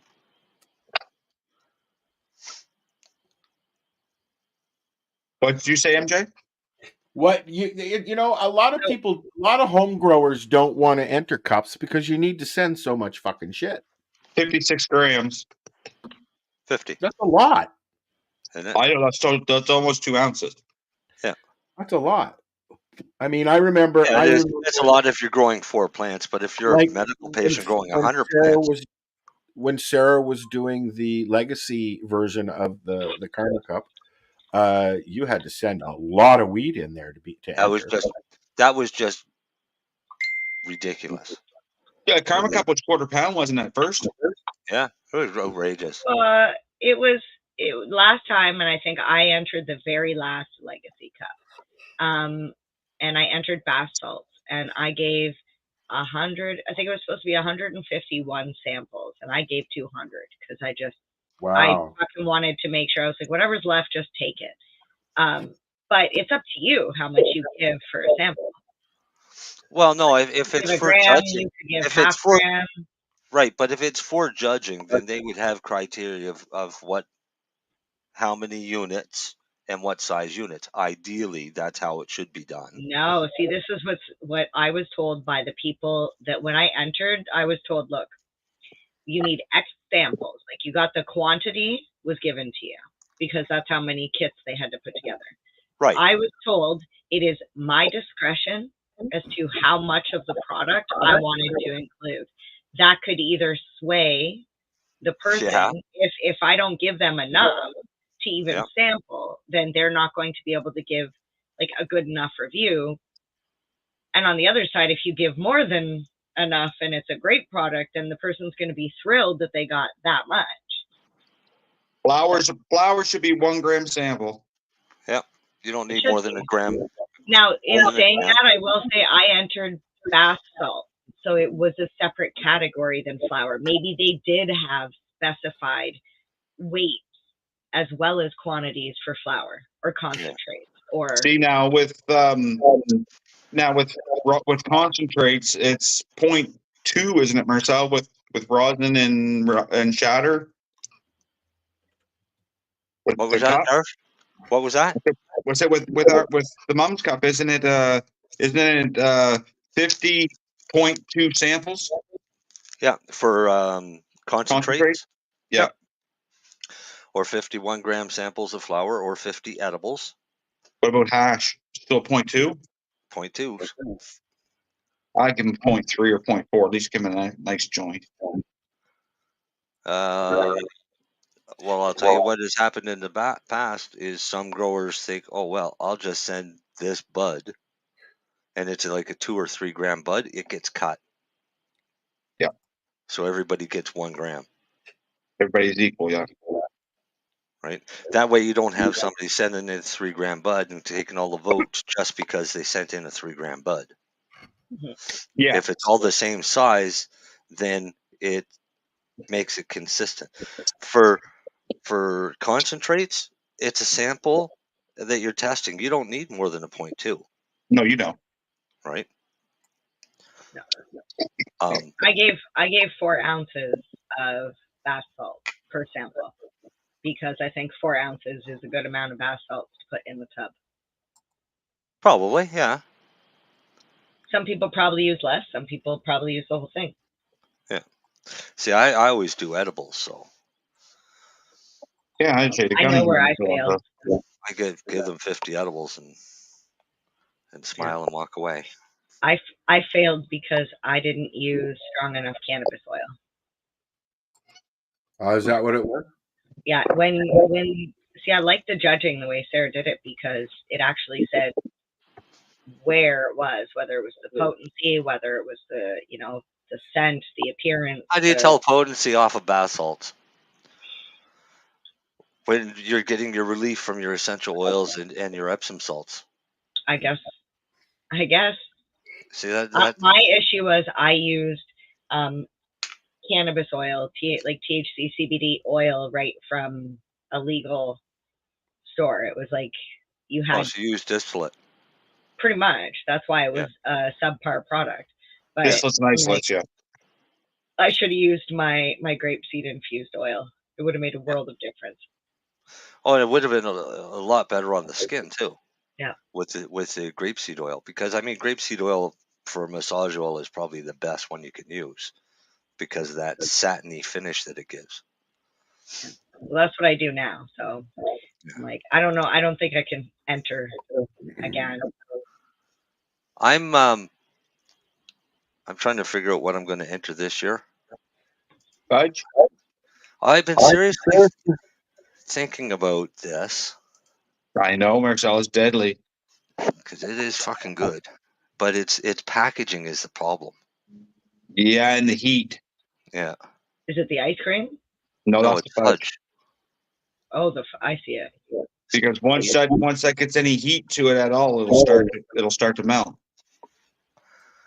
S11: What did you say, MJ?
S3: What you know, a lot of people, a lot of home growers don't want to enter cups because you need to send so much fucking shit.
S11: 56 grams.
S1: 50.
S3: That's a lot.
S11: I know that's almost 2 ounces.
S1: Yeah,
S3: that's a lot. I mean, I remember.
S1: Yeah, it's a lot if you're growing 4 plants, but if you're
S3: like
S1: a medical
S3: when,
S1: patient growing
S3: when
S1: 100
S3: Sarah
S1: plants,
S3: was when Sarah was doing the legacy version of the Karma Cup, you had to send a lot of weed in there to
S1: that was
S3: enter.
S1: just ridiculous.
S11: Yeah, Karma Cup was £quarter-pound, wasn't it, first?
S1: Yeah, it was outrageous.
S2: It was last time, and I think I entered the very last Legacy Cup. And I entered bath salts, and I gave 100. I think it was supposed to be 151 samples, and I gave 200 because I fucking wanted to make sure. I was like, whatever's left, just take it. But it's up to you how much you give for a sample.
S1: Well, no, if it's for
S2: gram,
S1: judging,
S2: you could give
S1: if
S2: half
S1: it's for
S2: gram.
S1: right, but if it's for judging, then they would have criteria of how many units and what size units. Ideally, that's how it should be done.
S2: No, see, this is what I was told by the people that when I entered, I was told, look, you need X samples. Like you got the quantity was given to you because that's how many kits they had to put together.
S1: Right.
S2: I was told it is my discretion as to how much of the product I wanted to include. That could either sway the person.
S1: Yeah.
S2: If I don't give them enough to even sample, then they're not going to be able to give like a good enough review. And on the other side, if you give more than enough and it's a great product, then the person's going to be thrilled that they got that much.
S11: Flowers should be 1 gram sample.
S1: Yep. You don't need more than a gram.
S2: Now, in saying that, I will say I entered bath salt, so it was a separate category than flour. Maybe they did have specified weights as well as quantities for flour or concentrates. Or
S11: see now with concentrates, it's 0.2, isn't it, Marcel? With rosin and shatter.
S1: What was that, Darcy? What was that?
S11: What's it with the Mum's Cup? Isn't it 50.2 samples?
S1: Yeah, for concentrates.
S11: Yeah.
S1: Yep. Or 51 gram samples of flour or 50 edibles.
S11: What about hash? Still 0.2?
S1: 0.2.
S11: I give them 0.3 or 0.4. At least give them a nice joint.
S1: Well, I'll tell you what has happened in the past is some growers think, oh, well, I'll just send this bud, and it's like a 2 or 3 gram bud. It gets cut.
S11: Yeah.
S1: So everybody gets 1 gram.
S11: Everybody's equal, yeah.
S1: Right. That way you don't have somebody sending in a 3 gram bud and taking all the votes just because they sent in a 3 gram bud.
S11: Yeah.
S1: If it's all the same size, then it makes it consistent. For concentrates, it's a sample that you're testing. You don't need more than a 0.2.
S11: No, you don't.
S1: Right.
S2: No. I gave 4 ounces of bath salt per sample because I think 4 ounces is a good amount of bath salts to put in the tub.
S1: Probably, yeah.
S2: Some people probably use less. Some people probably use the whole thing.
S1: Yeah. See, I always do edibles, so.
S11: Yeah,
S2: I know where I failed.
S1: I give them 50 edibles and smile and walk away.
S2: I failed because I didn't use strong enough cannabis oil.
S3: Is that what it was?
S2: Yeah, when I like the judging the way Sarah did it because it actually said where it was, whether it was the potency, whether it was the the scent, the appearance.
S1: How do you tell potency off of bath salts? When you're getting your relief from your essential oils and your Epsom salts.
S2: I guess.
S1: See that?
S2: My issue was I used cannabis oil, like THC, CBD oil, right from a legal store. It was like you had.
S1: So you used distillate.
S2: Pretty much. That's why it was a subpar product. But
S11: distillate's nice, yeah.
S2: I should have used my grapeseed infused oil. It would have made a world of difference.
S1: Oh, and it would have been a lot better on the skin too.
S2: Yeah.
S1: With the grapeseed oil, because I mean, grapeseed oil for massage oil is probably the best one you can use because of that satiny finish that it gives.
S2: Well, that's what I do now. So I'm like, I don't know. I don't think I can enter again.
S1: I'm trying to figure out what I'm going to enter this year.
S11: Fudge?
S1: I've been seriously thinking about this.
S11: I know Marcel is deadly.
S1: Because it is fucking good. But its packaging is the problem.
S11: Yeah, and the heat.
S1: Yeah.
S2: Is it the ice cream?
S11: No,
S1: No,
S11: that's
S1: it's
S11: the fudge.
S1: fudge.
S2: Oh, I see it.
S11: Because once that gets any heat to it at all, it'll start to melt.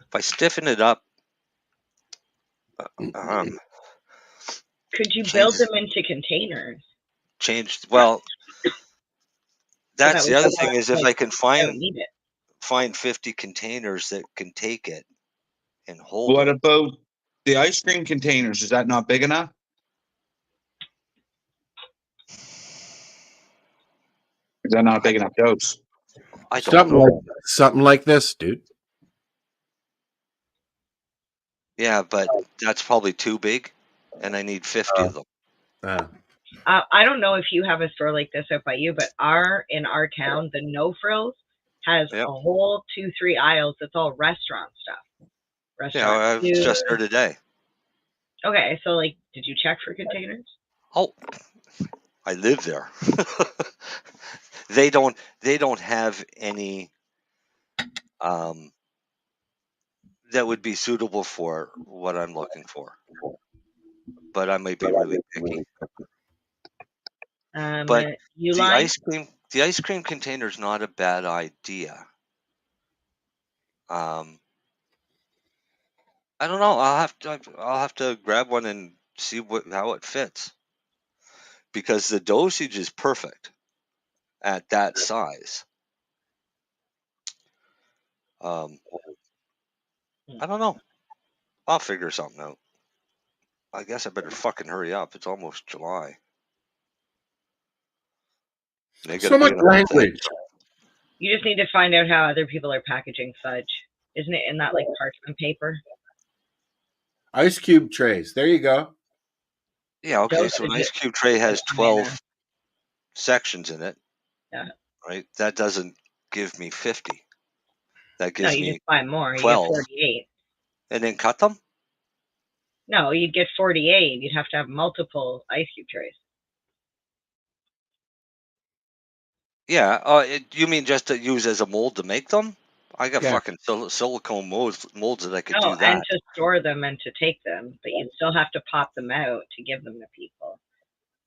S1: If I stiffen it up,
S2: could you build them into containers?
S1: Well, that's
S2: So
S1: the
S2: that
S1: other
S2: way
S1: thing is if I can
S2: don't need it.
S1: find 50 containers that can take it and hold
S11: What
S1: it.
S11: about the ice cream containers? Is that not big enough? Is that not a big enough dose?
S1: I don't know.
S3: Something like this, dude.
S1: Yeah, but that's probably too big, and I need 50 of them.
S2: I don't know if you have a store like this out by you, but in our town, the No Frills has a whole 2-3 aisles that's all restaurant stuff.
S1: Yeah, I was just there today.
S2: Okay, so did you check for containers?
S1: Oh, I live there. They don't have any that would be suitable for what I'm looking for. But I might be really picky. But the ice cream container is not a bad idea. I don't know. I'll have to grab one and see how it fits. Because the dosage is perfect at that size. I don't know. I'll figure something out. I guess I better fucking hurry up. It's almost July.
S3: So much language.
S2: You just need to find out how other people are packaging fudge. Isn't it in that parchment paper?
S3: Ice cube trays. There you go.
S1: Yeah, okay. So an ice cube tray has 12 sections in it.
S2: Yeah.
S1: Right? That doesn't give me 50. That gives
S2: you
S1: me
S2: just buy more.
S1: 12.
S2: You get 48.
S1: And then cut them?
S2: No, you'd get 48. You'd have to have multiple ice cube trays.
S1: Yeah. You mean just to use as a mold to make them? I got fucking silicone molds that I could do that.
S2: And to store them and to take them, but you'd still have to pop them out to give them to people.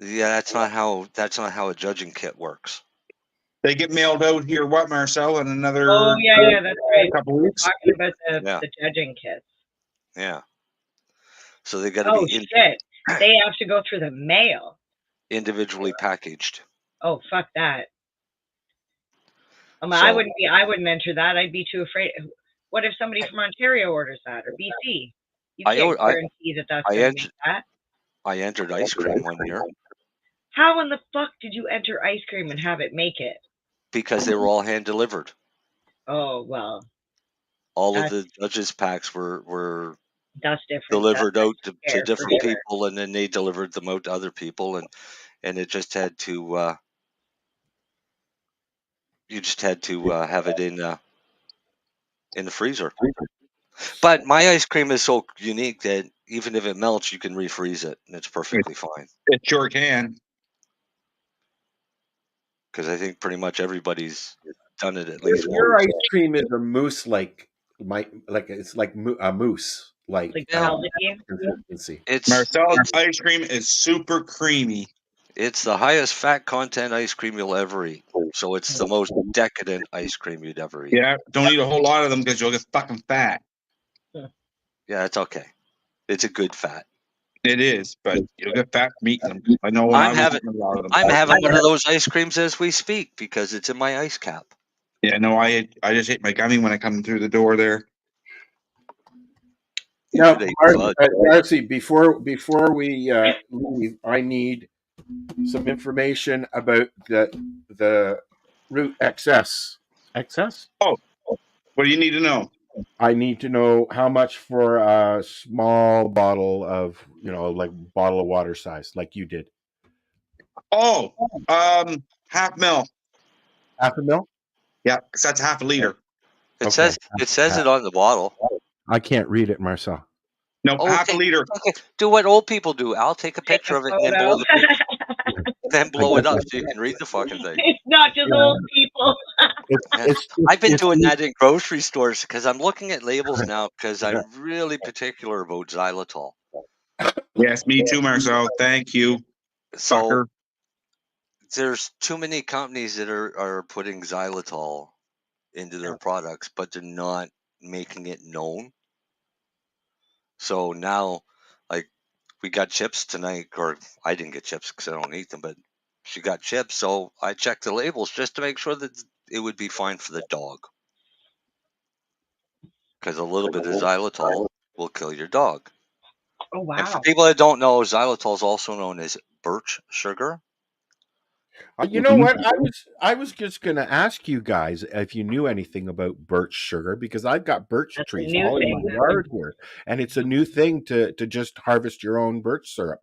S1: Yeah, that's not how a judging kit works.
S11: They get mailed out here, what, Marcel, in another
S2: that's right.
S11: couple weeks?
S2: Talking about the judging kits.
S1: Yeah. So they got to be
S2: shit. They have to go through the mail.
S1: Individually packaged.
S2: Oh, fuck that. I wouldn't enter that. I'd be too afraid. What if somebody from Ontario orders that, or BC? You can't guarantee that's going to make that.
S1: I entered ice cream one year.
S2: How in the fuck did you enter ice cream and have it make it?
S1: Because they were all hand delivered.
S2: Oh, well.
S1: All of the judges' packs were
S2: that's different.
S1: Delivered out to different people, and then they delivered them out to other people, and it just had to you just had to have it in the freezer. But my ice cream is so unique that even if it melts, you can refreeze it, and it's perfectly fine.
S11: It sure can.
S1: Because I think pretty much everybody's done it at least once.
S3: Your ice cream is a mousse it's like a mousse consistency.
S11: Marcel's ice cream is super creamy.
S1: It's the highest fat content ice cream you'll ever eat. So it's the most decadent ice cream you'd ever eat.
S11: Yeah, don't eat a whole lot of them because you'll get fucking fat.
S1: Yeah, it's okay. It's a good fat.
S11: It is, but you'll get fat from eating them. I know
S1: I'm having one of those ice creams as we speak because it's in my ice cap.
S11: Yeah, no, I just ate my gummy when I come through the door there.
S3: Now, Darcy, before we leave, I need some information about the Root XS. XS?
S11: Oh, what do you need to know?
S3: I need to know how much for a small bottle of, bottle of water size, like you did.
S11: Oh, half mil.
S3: Half a mil?
S11: Yeah, because that's half a liter.
S1: It says it on the bottle.
S3: I can't read it, Marcel.
S11: No, half a liter.
S1: Okay, do what old people do. I'll take a picture of it and then blow the then blow it up so you can read the fucking thing.
S2: It's not just old people.
S1: I've been doing that in grocery stores because I'm looking at labels now because I'm really particular about xylitol.
S11: Yes, me too, Marcel. Thank you.
S1: So there's too many companies that are putting xylitol into their products, but they're not making it known. So now, like, we got chips tonight, or I didn't get chips because I don't eat them, but she got chips, so I checked the labels just to make sure that it would be fine for the dog. Because a little bit of xylitol will kill your dog.
S2: Oh, wow.
S1: And for people that don't know, xylitol is also known as birch sugar.
S3: You know what? I was just going to ask you guys if you knew anything about birch sugar, because I've got birch trees all in my yard here, and it's a new thing to just harvest your own birch syrup.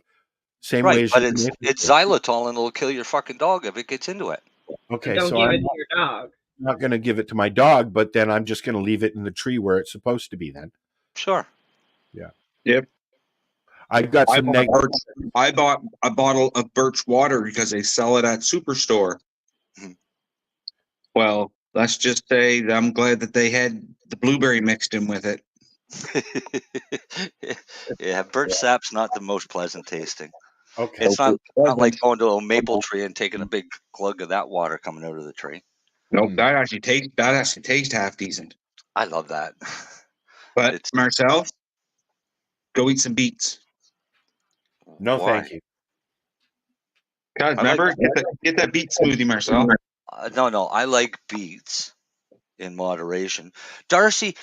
S3: Same way as
S1: but it's xylitol, and it'll kill your fucking dog if it gets into it.
S3: Okay,
S2: Don't
S3: so
S2: give
S3: I'm
S2: it to your dog.
S3: not going to give it to my dog, but then I'm just going to leave it in the tree where it's supposed to be. Then,
S1: sure.
S3: Yeah.
S11: Yep.
S3: I've got some negative.
S11: I bought a bottle of birch water because they sell it at Superstore. Well, let's just say that I'm glad that they had the blueberry mixed in with it.
S1: Yeah, birch sap's not the most pleasant tasting.
S3: Okay.
S1: It's not like going to a maple tree and taking a big glug of that water coming out of the tree.
S11: Nope, that actually tastes half decent.
S1: I love that.
S11: But Marcel, go eat some beets.
S3: No, thank you.
S11: God, remember, get that beet smoothie, Marcel.
S1: No, I like beets in moderation. Darcy,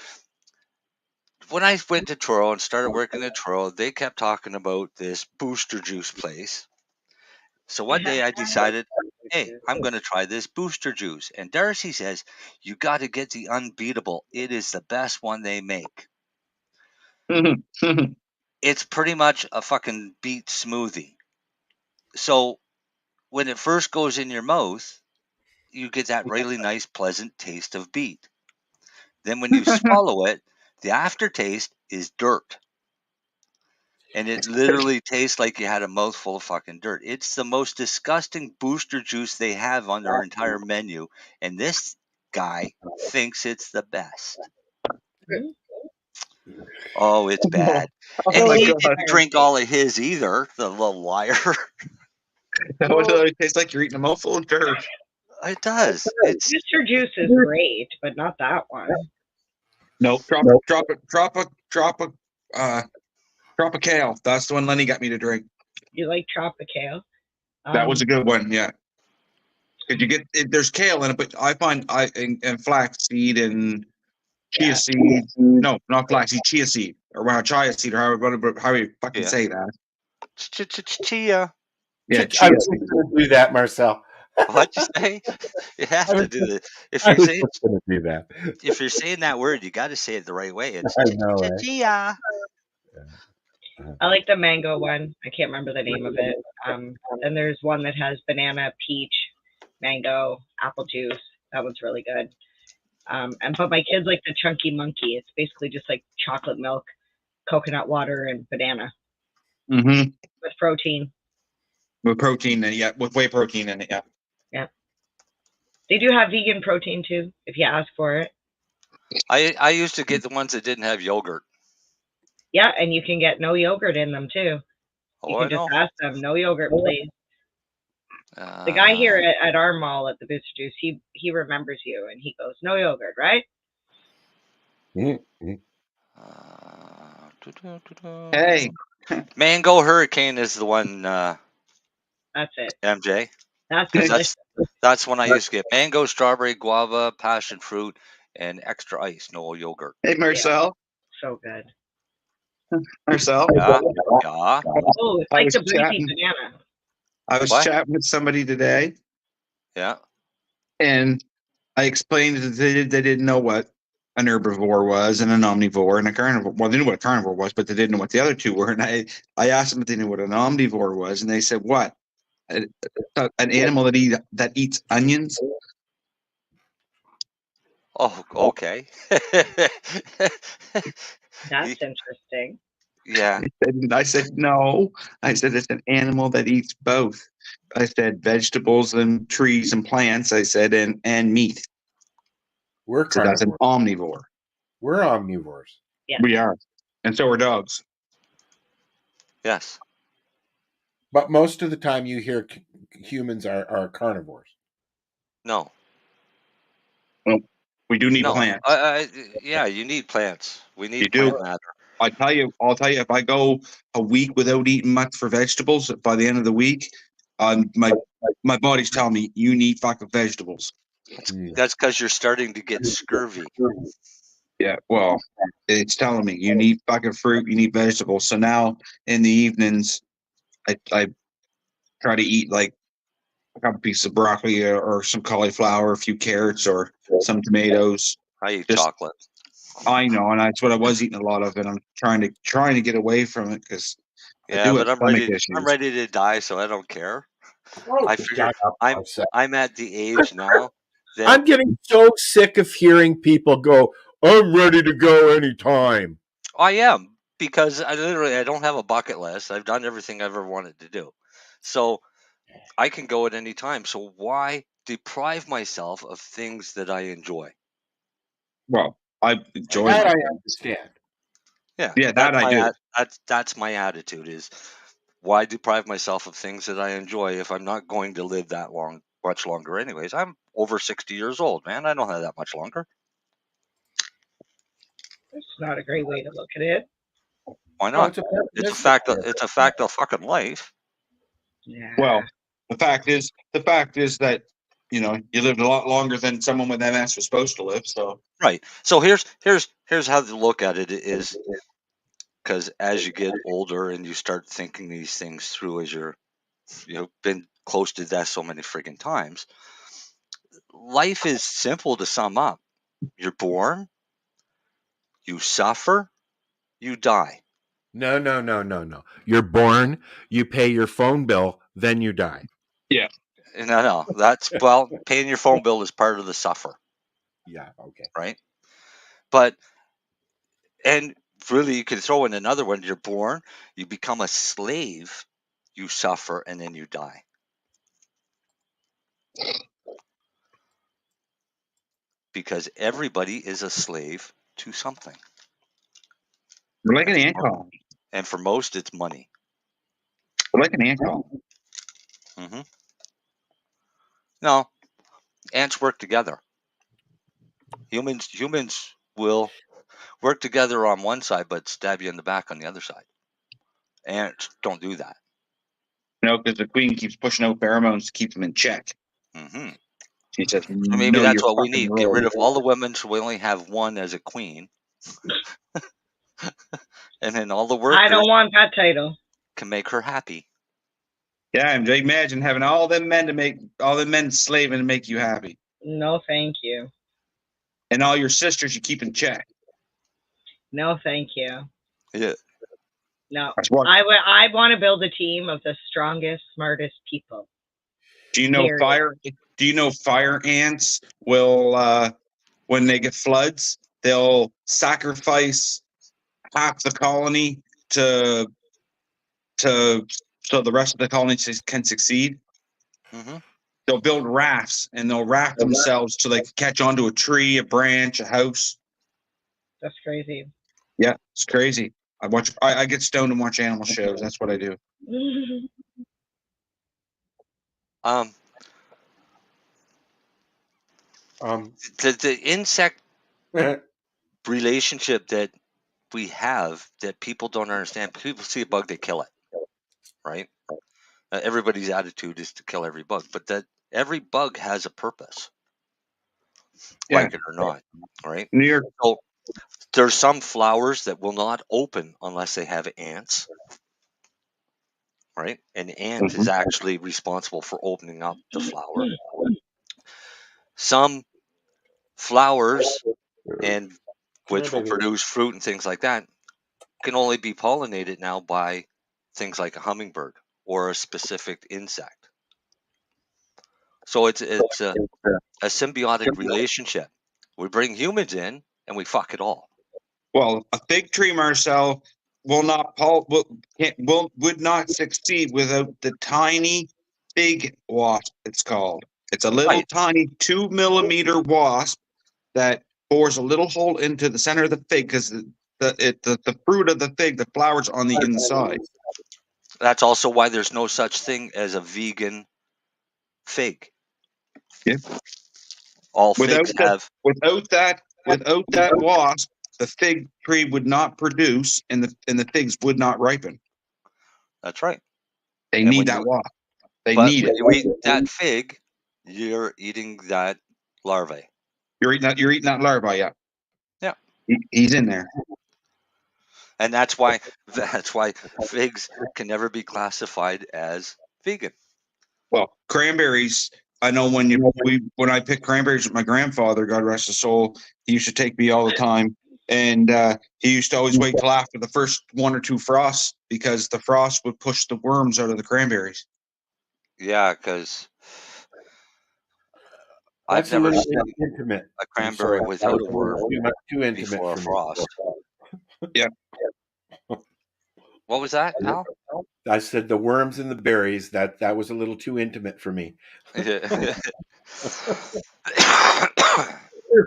S1: when I went to Truro and started working at Truro, they kept talking about this booster juice place. So one day I decided, hey, I'm going to try this booster juice. And Darcy says, you got to get the unbeatable. It is the best one they make. It's pretty much a fucking beet smoothie. So when it first goes in your mouth, you get that really nice, pleasant taste of beet. Then when you swallow it, the aftertaste is dirt. And it literally tastes like you had a mouthful of fucking dirt. It's the most disgusting booster juice they have on their entire menu. And this guy thinks it's the best. Oh, it's bad. And he didn't drink all of his either, the little liar.
S11: It tastes like you're eating a mouthful of dirt.
S1: It does.
S2: Mr. Juice is great, but not that one.
S11: No, drop a kale. That's the one Lennie got me to drink.
S2: You like Tropicale?
S11: That was a good one, yeah. Because you get there's kale in it, but I find and flaxseed and chia seed. No, not flaxseed, chia seed or chia seed or how you fucking say that.
S1: Chia.
S11: Yeah,
S3: I
S11: chia
S3: was
S11: seed.
S3: going to do that, Marcel.
S1: What'd you say? You have to do that. If
S3: I
S1: you're
S3: was
S1: saying
S3: just going to do that.
S1: if you're saying that word, you got to say it the right way. It's
S3: I know, right?
S1: chia.
S2: I like the mango one. I can't remember the name of it. And there's one that has banana, peach, mango, apple juice. That one's really good. But my kids like the chunky monkey. It's basically just like chocolate milk, coconut water, and banana
S11: Mm-hmm.
S2: with protein.
S11: With protein in it, yeah. With whey protein in it, yeah.
S2: Yeah. They do have vegan protein too, if you ask for it.
S1: I used to get the ones that didn't have yogurt.
S2: Yeah, and you can get no yogurt in them too. You
S1: Oh,
S2: can
S1: I
S2: just
S1: know.
S2: ask them, no yogurt, please. The guy here at our mall at the Booster Juice, he remembers you, and he goes, no yogurt, right?
S11: Hey.
S1: Mango Hurricane is the one,
S2: That's it.
S1: MJ.
S2: That's
S1: 'Cause
S2: delicious.
S1: that's when I used to get mango, strawberry, guava, passion fruit, and extra ice, no yogurt.
S11: Hey, Marcel.
S2: So good.
S11: Marcel.
S1: Yeah.
S2: Oh, it's like the boozy banana.
S11: I was chatting with somebody today,
S1: Yeah.
S11: and I explained that they didn't know what an herbivore was and an omnivore and a carnivore. Well, they knew what a carnivore was, but they didn't know what the other two were. And I asked them if they knew what an omnivore was, and they said, "What? An animal that eats onions?"
S1: Oh, okay.
S2: That's interesting.
S1: Yeah.
S11: I said, no. I said, it's an animal that eats both. I said, vegetables and trees and plants. I said, and meat.
S3: We're
S11: So that's an
S3: carnivores.
S11: omnivore.
S3: We're omnivores.
S2: Yeah.
S11: We are. And so are dogs.
S1: Yes.
S3: But most of the time you hear humans are carnivores.
S1: No.
S11: Well, we do need
S1: No.
S11: plants.
S1: Yeah, you need plants. We need
S11: You do.
S1: plant matter.
S11: I'll tell you, if I go a week without eating much for vegetables, by the end of the week, my body's telling me you need fucking vegetables.
S1: That's because you're starting to get scurvy.
S11: Yeah, well, it's telling me you need fucking fruit, you need vegetables. So now in the evenings, I try to eat like a couple pieces of broccoli or some cauliflower, a few carrots, or some tomatoes.
S1: I eat chocolate.
S11: I know, and that's what I was eating a lot of, and I'm trying to get away from it because I
S1: Yeah,
S11: do
S1: but
S11: have
S1: I'm
S11: stomach issues.
S1: ready to die, so I don't care.
S3: Oh,
S1: I figure I'm at the age now that
S3: I'm getting so sick of hearing people go, I'm ready to go anytime.
S1: I am, because I don't have a bucket list. I've done everything I've ever wanted to do. So I can go at any time. So why deprive myself of things that I enjoy?
S11: Well, I enjoy
S3: that.
S11: my
S3: I
S11: things.
S3: understand.
S11: Yeah, that I do.
S1: That's my attitude is, why deprive myself of things that I enjoy if I'm not going to live that much longer anyways? I'm over 60 years old, man. I don't have that much longer.
S2: It's not a great way to look at it.
S1: Why not? It's a fact. It's a fact of fucking life.
S2: Yeah.
S11: Well, the fact is that you lived a lot longer than someone with MS was supposed to live. So
S1: Right. So here's how to look at it is, because as you get older and you start thinking these things through, as you've been close to death so many friggin' times, life is simple to sum up. You're born, you suffer, you die.
S3: No. You're born, you pay your phone bill, then you die.
S11: Yeah.
S1: No. That's, paying your phone bill is part of the suffer.
S3: Yeah, okay.
S1: Right? But, and really, you can throw in another one. You're born, you become a slave, you suffer, and then you die. Because everybody is a slave to something.
S11: We're like an ant colony.
S1: And for most, it's money.
S11: We're like an ant colony.
S1: Mm-hmm. No, ants work together. Humans will work together on one side, but stab you in the back on the other side. Ants don't do that.
S11: No, because the queen keeps pushing out pheromones to keep them in check.
S1: Mm-hmm.
S11: She says,
S1: So maybe
S11: "No,
S1: that's
S11: you're
S1: what we
S11: fucking
S1: need.
S11: wrong."
S1: Get rid of all the women, so we only have one as a queen. And then all the workers
S2: I don't want that title.
S1: can make her happy.
S11: Yeah, and imagine having all them men slaving to make you happy,
S2: No, thank you.
S11: and all your sisters you keep in check.
S2: No, thank you.
S1: Yeah.
S2: No,
S11: That's what-
S2: I want to build a team of the strongest, smartest people.
S11: Do you know fire ants will when they get floods, they'll sacrifice half the colony to so the rest of the colony can succeed.
S1: Mm-hmm.
S11: They'll build rafts and they'll raft themselves so they can catch onto a tree, a branch, a house.
S2: That's crazy.
S11: Yeah, it's crazy. I get stoned and watch animal shows. That's what I do.
S1: The insect relationship that we have that people don't understand. People see a bug, they kill it, right? Everybody's attitude is to kill every bug, but that every bug has a purpose, like it or not, right?
S11: New York.
S1: So there's some flowers that will not open unless they have ants, right? An ant is actually responsible for opening up the flower. Some flowers, and which will produce fruit and things like that, can only be pollinated now by things like a hummingbird or a specific insect. So it's a symbiotic relationship. We bring humans in and we fuck it all.
S11: Well, a fig tree, Marcel, would not succeed without the tiny fig wasp. It's called. It's a little tiny 2 millimeter wasp that bores a little hole into the center of the fig because the fruit of the fig, the flower's on the inside.
S1: That's also why there's no such thing as a vegan fig.
S11: Yeah.
S1: All figs have.
S11: Without that wasp, the fig tree would not produce, and the figs would not ripen.
S1: That's right.
S11: They need that wasp. They need it.
S1: When you eat that fig, you're eating that larvae.
S11: You're eating that larvae, yeah.
S1: Yeah.
S11: He's in there.
S1: And that's why figs can never be classified as vegan.
S11: Well, cranberries. I know when I picked cranberries with my grandfather, God rest his soul, he used to take me all the time, and he used to always wait till after the first 1 or 2 frosts because the frost would push the worms out of the cranberries.
S1: Yeah, because I've never seen a cranberry without a worm
S3: too intimate
S1: before a frost.
S11: Yeah.
S1: What was that, Al?
S3: I said the worms and the berries. That was a little too intimate for me.
S1: Her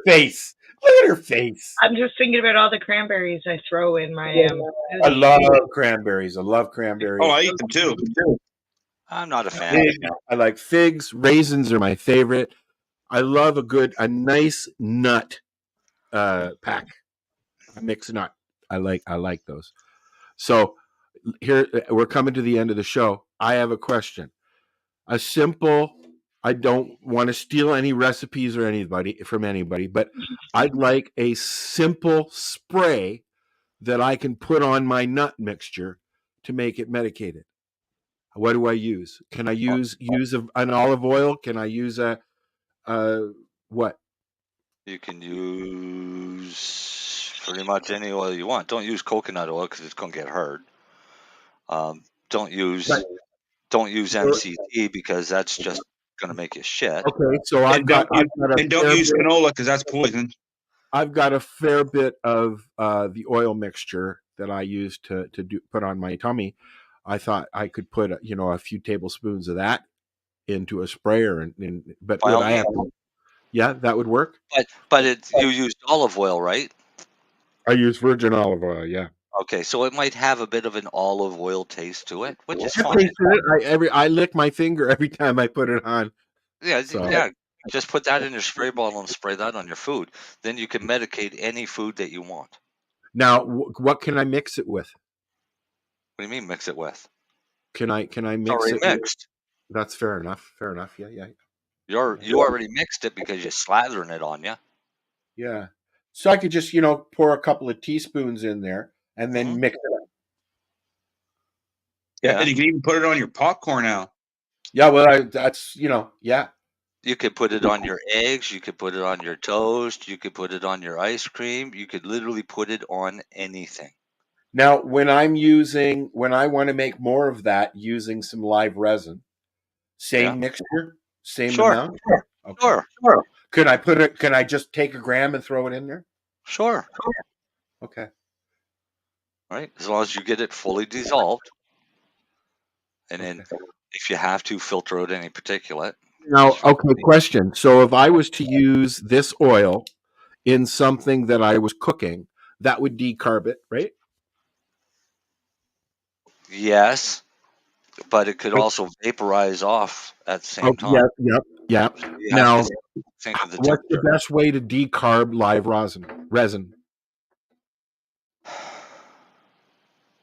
S3: face. Look at her face.
S2: I'm just thinking about all the cranberries I throw in my.
S3: I love cranberries. I love cranberries.
S11: Oh, I eat them too.
S1: I'm not a fan.
S3: I like figs. Raisins are my favorite. I love a nice nut pack. A mixed nut. I like those. So here we're coming to the end of the show. I have a question. A simple. I don't want to steal any recipes or from anybody, but I'd like a simple spray that I can put on my nut mixture to make it medicated. What do I use? Can I use an olive oil? Can I use what? You
S1: can use pretty much any oil you want. Don't use coconut oil because it's going to get hurt. Don't use MCT because that's just going to make you shit.
S3: Okay, so
S11: don't use canola because that's poison.
S3: I've got a fair bit of the oil mixture that I use to put on my tummy. I thought I could put a few tablespoons of that into a sprayer, but would I have to, yeah, that would work.
S1: But you used olive oil, right?
S3: I use virgin olive oil, yeah.
S1: Okay, so it might have a bit of an olive oil taste to it, which is fine.
S3: I lick my finger every time I put it on.
S1: Yeah, yeah. Just put that in your spray bottle and spray that on your food. Then you can medicate any food that you want.
S3: Now, what can I mix it with?
S1: What do you mean mix it with?
S3: Can I mix
S1: it?
S3: Mixed. That's fair enough. Fair enough. Yeah.
S1: You already mixed it because you're slathering it on you.
S3: Yeah. So I could just pour a couple of teaspoons in there and then mix it up.
S11: Yeah, and you can even put it on your popcorn now.
S3: Yeah, well, that's yeah.
S1: You could put it on your eggs. You could put it on your toast. You could put it on your ice cream. You could literally put it on anything.
S3: Now, when I want to make more of that using some live resin, same mixture, same amount? Okay.
S1: Sure.
S3: Can I just take a gram and throw it in there?
S1: Sure.
S3: Okay.
S1: Right? As long as you get it fully dissolved. And then if you have to, filter out any particulate.
S3: Now, okay, question. So if I was to use this oil in something that I was cooking, that would decarb it, right?
S1: Yes, but it could also vaporize off at the same time.
S3: Yeah. So now, what's the best way to decarb live resin?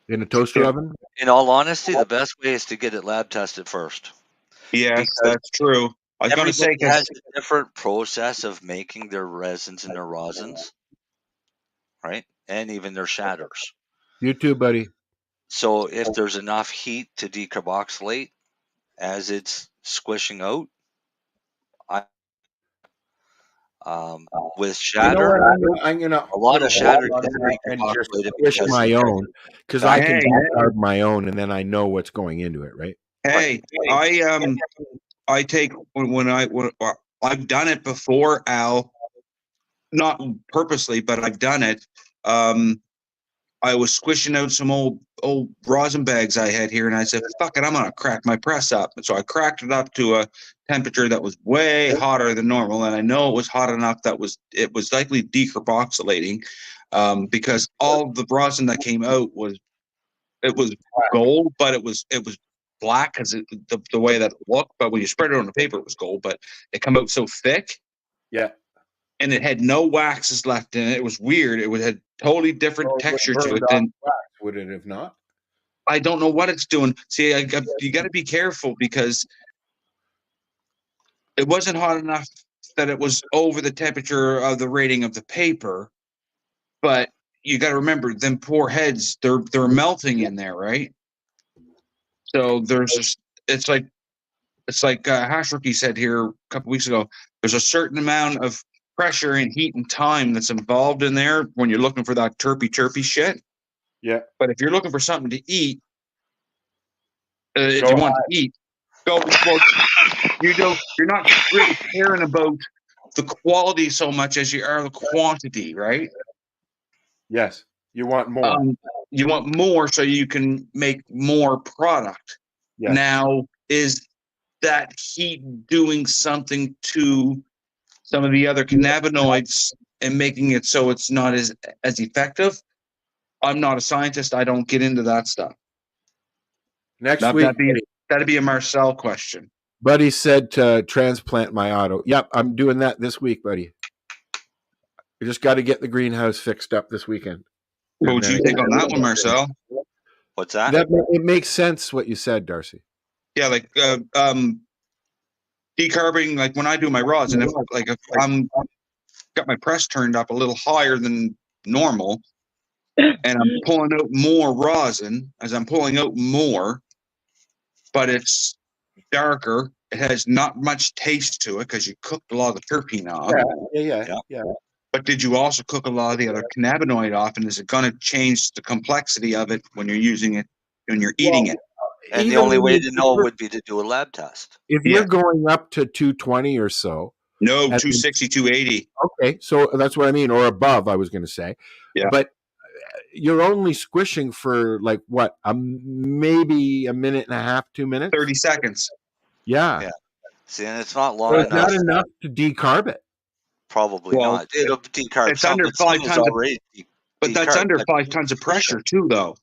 S3: In a toaster oven?
S1: In all honesty, the best way is to get it lab tested first.
S11: Yes, that's true. I was going to say
S1: has a different process of making their resins and their rosins, right? And even their shatters.
S3: You too, buddy.
S1: So if there's enough heat to decarboxylate as it's squishing out, with shatter,
S3: I'm gonna
S1: a lot of shatter
S3: and just squish my own because I can decarb my own, and then I know what's going into it, right?
S11: Hey, I take when I've done it before, Al. not purposely, but I've done it. I was squishing out some old rosin bags I had here, and I said, fuck it, I'm going to crack my press up. And so I cracked it up to a temperature that was way hotter than normal, and I know it was hot enough that it was likely decarboxylating, because all the rosin that came out was gold, but it was black because the way that it looked. But when you spread it on the paper, it was gold, but it came out so thick.
S3: Yeah.
S11: And it had no waxes left in it. It was weird. It had totally different texture to it than
S3: wax, would it have not?
S11: I don't know what it's doing. See, you got to be careful because it wasn't hot enough that it was over the temperature of the rating of the paper. But you got to remember, them poor heads, they're melting in there, right? So it's like Hash Rookie said here a couple weeks ago. There's a certain amount of pressure and heat and time that's involved in there when you're looking for that terpy shit.
S3: Yeah.
S11: But if you're looking for something to eat, if you want to eat, go. Well, you're not really caring about the quality so much as you are the quantity, right?
S3: Yes. You want more.
S11: You want more so you can make more product.
S3: Yes.
S11: Now, is that heat doing something to some of the other cannabinoids and making it so it's not as effective? I'm not a scientist. I don't get into that stuff.
S3: Next week,
S11: that'd be a Marcel question.
S3: Buddy said to transplant my auto. Yep, I'm doing that this week, buddy. I just got to get the greenhouse fixed up this weekend.
S11: What would you think on that one, Marcel?
S1: What's that?
S3: It makes sense what you said, Darcy.
S11: Yeah, like decarbing, like when I do my rosin, if I'm got my press turned up a little higher than normal, and I'm pulling out more rosin as I'm pulling out more, but it's darker. It has not much taste to it because you cooked a lot of the terpene off.
S3: Yeah.
S11: But did you also cook a lot of the other cannabinoid off, and is it going to change the complexity of it when you're using it, when you're eating it?
S1: And the only way to know would be to do a lab test.
S3: If you're going up to 220 or so.
S11: No, 260, 280.
S3: Okay, so that's what I mean, or above, I was going to say.
S11: Yeah.
S3: But you're only squishing for like what? Maybe a minute and a half, 2 minutes?
S11: 30 seconds.
S3: Yeah.
S1: See, and it's not long
S3: So
S1: enough.
S3: Is that enough to decarb it?
S1: Probably not. It'll decarb.
S11: It's under 5 tons. But that's under 5 tons of pressure too, though.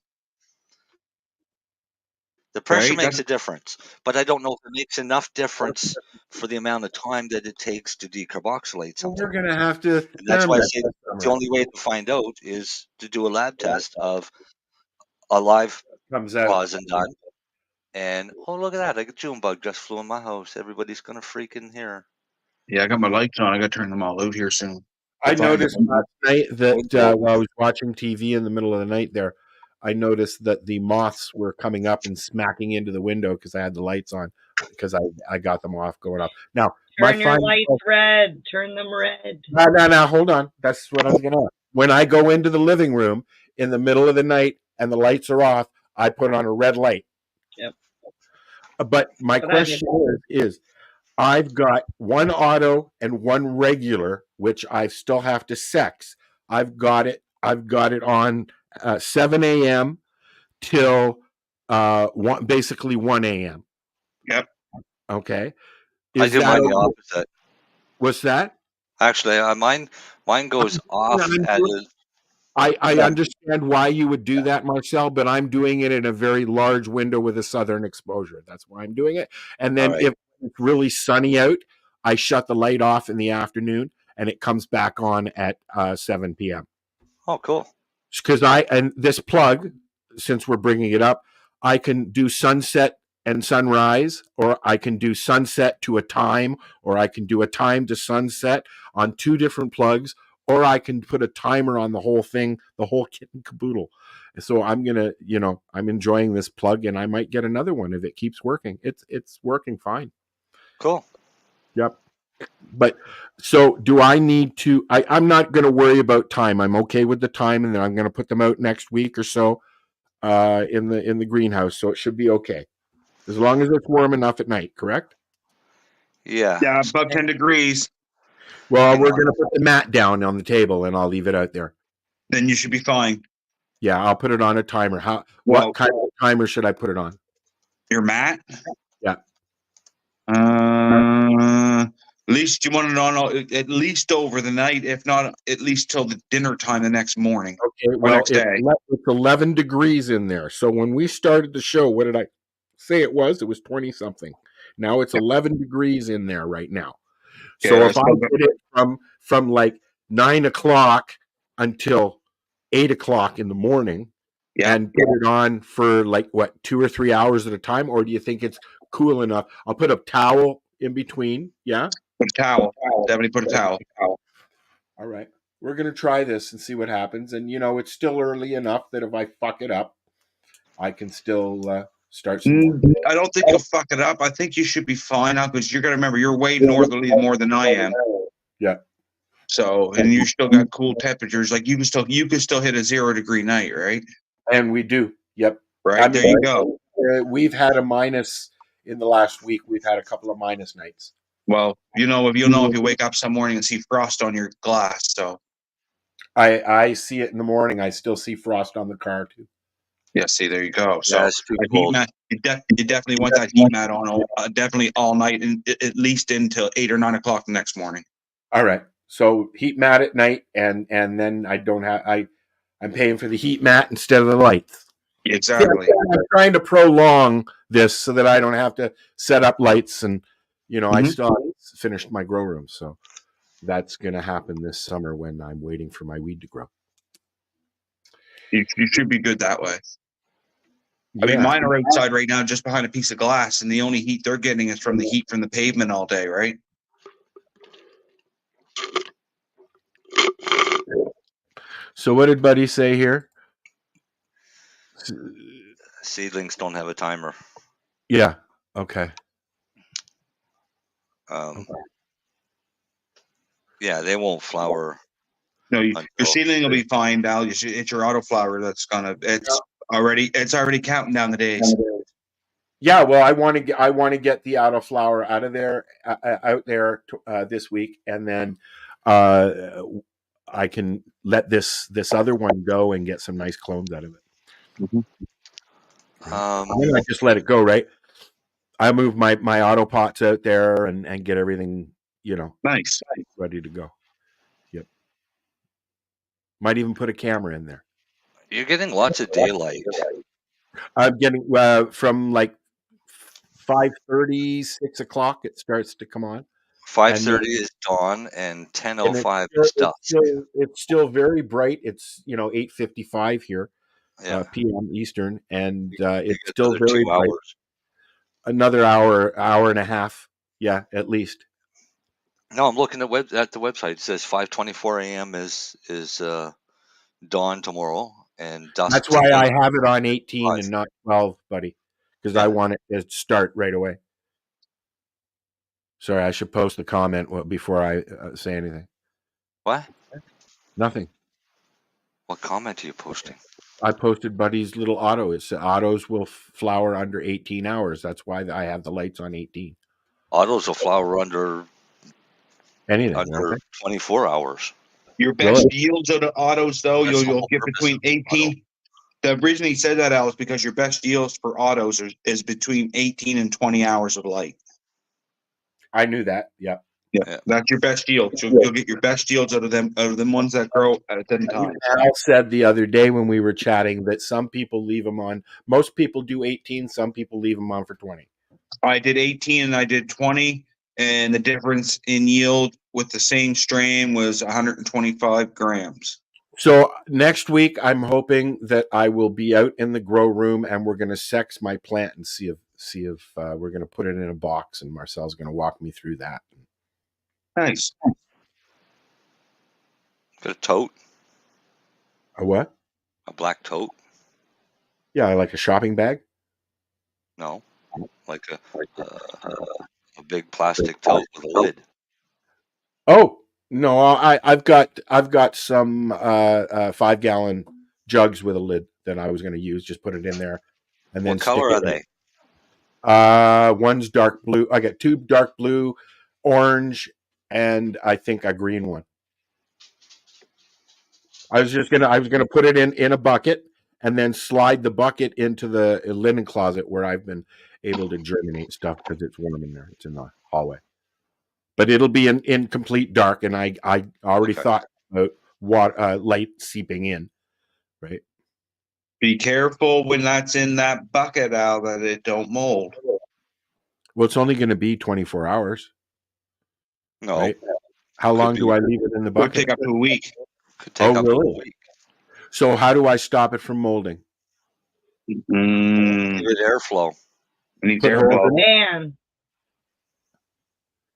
S1: The pressure makes a difference, but I don't know if it makes enough difference for the amount of time that it takes to decarboxylate something.
S3: We're going to have to.
S1: And that's why I say the only way to find out is to do a lab test of a live rosin done. And look at that! A June bug just flew in my house. Everybody's gonna freaking hear.
S11: Yeah, I got my lights on. I got to turn them all out here soon.
S3: I noticed last night that while I was watching TV in the middle of the night there, I noticed that the moths were coming up and smacking into the window because I had the lights on because I got them off going up. Now,
S2: turn your lights red. Turn them red.
S3: No, hold on. That's what I was going to ask. When I go into the living room in the middle of the night and the lights are off, I put on a red light.
S2: Yep.
S3: But my question is, I've got one auto and one regular, which I still have to sex. I've got it on 7 a.m. till basically 1 a.m.
S11: Yep.
S3: Okay.
S1: I do mine the opposite.
S3: What's that?
S1: Actually, mine goes off at
S3: I understand why you would do that, Marcel, but I'm doing it in a very large window with a southern exposure. That's why I'm doing it. And then if it's really sunny out, I shut the light off in the afternoon and it comes back on at 7 p.m.
S1: Oh, cool.
S3: Because and this plug, since we're bringing it up, I can do sunset and sunrise, or I can do sunset to a time, or I can do a time to sunset on 2 different plugs, or I can put a timer on the whole thing, the whole kit and caboodle. So I'm going to, I'm enjoying this plug, and I might get another one if it keeps working. It's working fine.
S1: Cool.
S3: Yep. But so do I need to, I'm not going to worry about time. I'm okay with the time, and then I'm going to put them out next week or so in the greenhouse. So it should be okay. As long as it's warm enough at night, correct?
S1: Yeah.
S11: Yeah, above 10 degrees.
S3: Well, we're going to put the mat down on the table, and I'll leave it out there.
S11: Then you should be fine.
S3: Yeah, I'll put it on a timer. What kind of timer should I put it on?
S11: Your mat?
S3: Yeah.
S11: At least you want it on at least over the night, if not at least till the dinner time the next morning.
S3: Okay, well, it's 11 degrees in there. So when we started the show, what did I say it was? It was 20-something. Now it's 11 degrees in there right now. So if I put it from like 9 o'clock until 8 o'clock in the morning and put it on for like, 2 or 3 hours at a time? Or do you think it's cool enough? I'll put a towel in between. Yeah?
S11: Put a towel. Definitely put a towel.
S3: All right. We're going to try this and see what happens. And, it's still early enough that if I fuck it up, I can still start some more.
S11: I don't think you'll fuck it up. I think you should be fine now because you're going to remember you're way northerly more than I am.
S3: Yeah.
S11: So, and you still got cool temperatures. Like you can still hit a 0 degree night, right?
S3: And we do. Yep.
S11: Right. There you go.
S3: We've had a minus in the last week. We've had a couple of minus nights.
S11: Well, if you wake up some morning and see frost on your glass. So
S3: I see it in the morning. I still see frost on the car too.
S11: Yeah, see, there you go. So heat mat, you definitely want that heat mat on definitely all night, and at least until 8 or 9 o'clock the next morning.
S3: All right. So heat mat at night, and then I'm paying for the heat mat instead of the lights.
S11: Exactly.
S3: I'm trying to prolong this so that I don't have to set up lights, and I still haven't finished my grow room, so that's going to happen this summer when I'm waiting for my weed to grow.
S11: You should be good that way. I mean, mine are outside right now, just behind a piece of glass, and the only heat they're getting is from the heat from the pavement all day, right?
S3: So what did Buddy say here?
S1: Seedlings don't have a timer.
S3: Yeah. Okay.
S1: Yeah, they won't flower.
S11: No, your seedling will be fine, Val. It's your autoflower that's it's already counting down the days.
S3: Yeah, well, I want to get the autoflower out of there, out there this week, and then I can let this other one go and get some nice clones out of it. I just let it go, right? I move my auto pots out there and get everything,
S11: nice,
S3: ready to go. Yep. Might even put a camera in there.
S1: You're getting lots of daylight.
S3: I'm getting from like 5:30, 6 o'clock. It starts to come on.
S1: 5:30 is dawn, and 10:05 is dusk.
S3: It's still very bright. It's 8:55 here, p.m. Eastern, and it's still very bright. Another hour and a half, at least.
S1: No, I'm looking at the website. It says 5:24 a.m. is dawn tomorrow, and dusk.
S3: That's why I have it on 18 and not 12, buddy, because I want it to start right away. Sorry, I should post the comment before I say anything.
S1: What?
S3: Nothing.
S1: What comment are you posting?
S3: I posted Buddy's little auto. It said autos will flower under 18 hours. That's why I have the lights on 18.
S1: Autos will flower under
S3: anything,
S1: under 24 hours.
S11: Your best yields out of autos, though, you'll get between 18. The reason he said that, Al, is because your best yields for autos is between 18 and 20 hours of light.
S3: I knew that. Yeah.
S11: That's your best yield. So you'll get your best yields out of them ones that grow at them times.
S3: Al said the other day when we were chatting that some people leave them on. Most people do 18. Some people leave them on for 20.
S11: I did 18 and I did 20, and the difference in yield with the same strain was 125 grams.
S3: So next week, I'm hoping that I will be out in the grow room, and we're going to sex my plant and see if we're going to put it in a box, and Marcel's going to walk me through that.
S11: Nice.
S1: Got a tote?
S3: A what?
S1: A black tote?
S3: Yeah, like a shopping bag?
S1: No, like a big plastic tote with a lid.
S3: Oh no, I've got some 5-gallon jugs with a lid that I was going to use. Just put it in there, and then.
S1: What color are they?
S3: One's dark blue. I got 2 dark blue, orange, and I think a green one. I was gonna put it in a bucket and then slide the bucket into the linen closet where I've been able to germinate stuff because it's warm in there. It's in the hallway, but it'll be in complete dark. And I already thought about light seeping in. Right.
S11: Be careful when that's in that bucket, Al, that it don't mold.
S3: Well, it's only going to be 24 hours.
S1: No.
S3: Right? How long do I leave it in the bucket?
S11: Could take up to a week.
S1: Could take up to a week.
S3: So how do I stop it from molding?
S1: Give it airflow.
S11: It needs airflow.
S2: Man.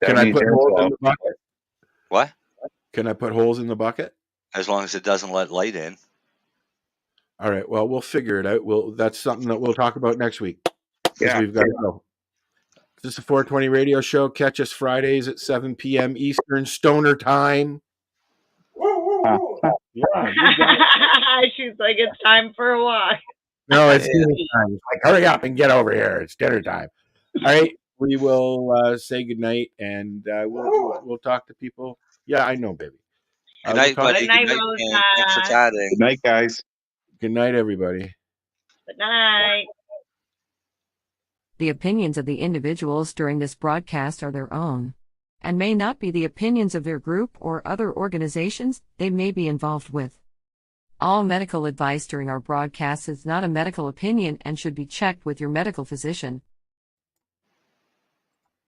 S3: Can I put holes in the bucket?
S1: What?
S3: Can I put holes in the bucket?
S1: As long as it doesn't let light in.
S3: All right. Well, we'll figure it out. That's something that we'll talk about next week.
S11: Yeah.
S3: We've got to go. This is a 420 radio show. Catch us Fridays at 7 p.m. Eastern Stoner Time.
S2: Yeah, she's like, it's time for a walk.
S3: No, it's dinner time. It's like, hurry up and get over here. It's dinner time. All right. We will say goodnight, and we'll talk to people. Yeah, I know, baby.
S1: Good night, buddy. Good night, and thanks for chatting.
S11: Good night, guys.
S3: Good night, everybody.
S2: Good night.
S9: The opinions of the individuals during this broadcast are their own, and may not be the opinions of their group or other organizations they may be involved with. All medical advice during our broadcast is not a medical opinion and should be checked with your medical physician.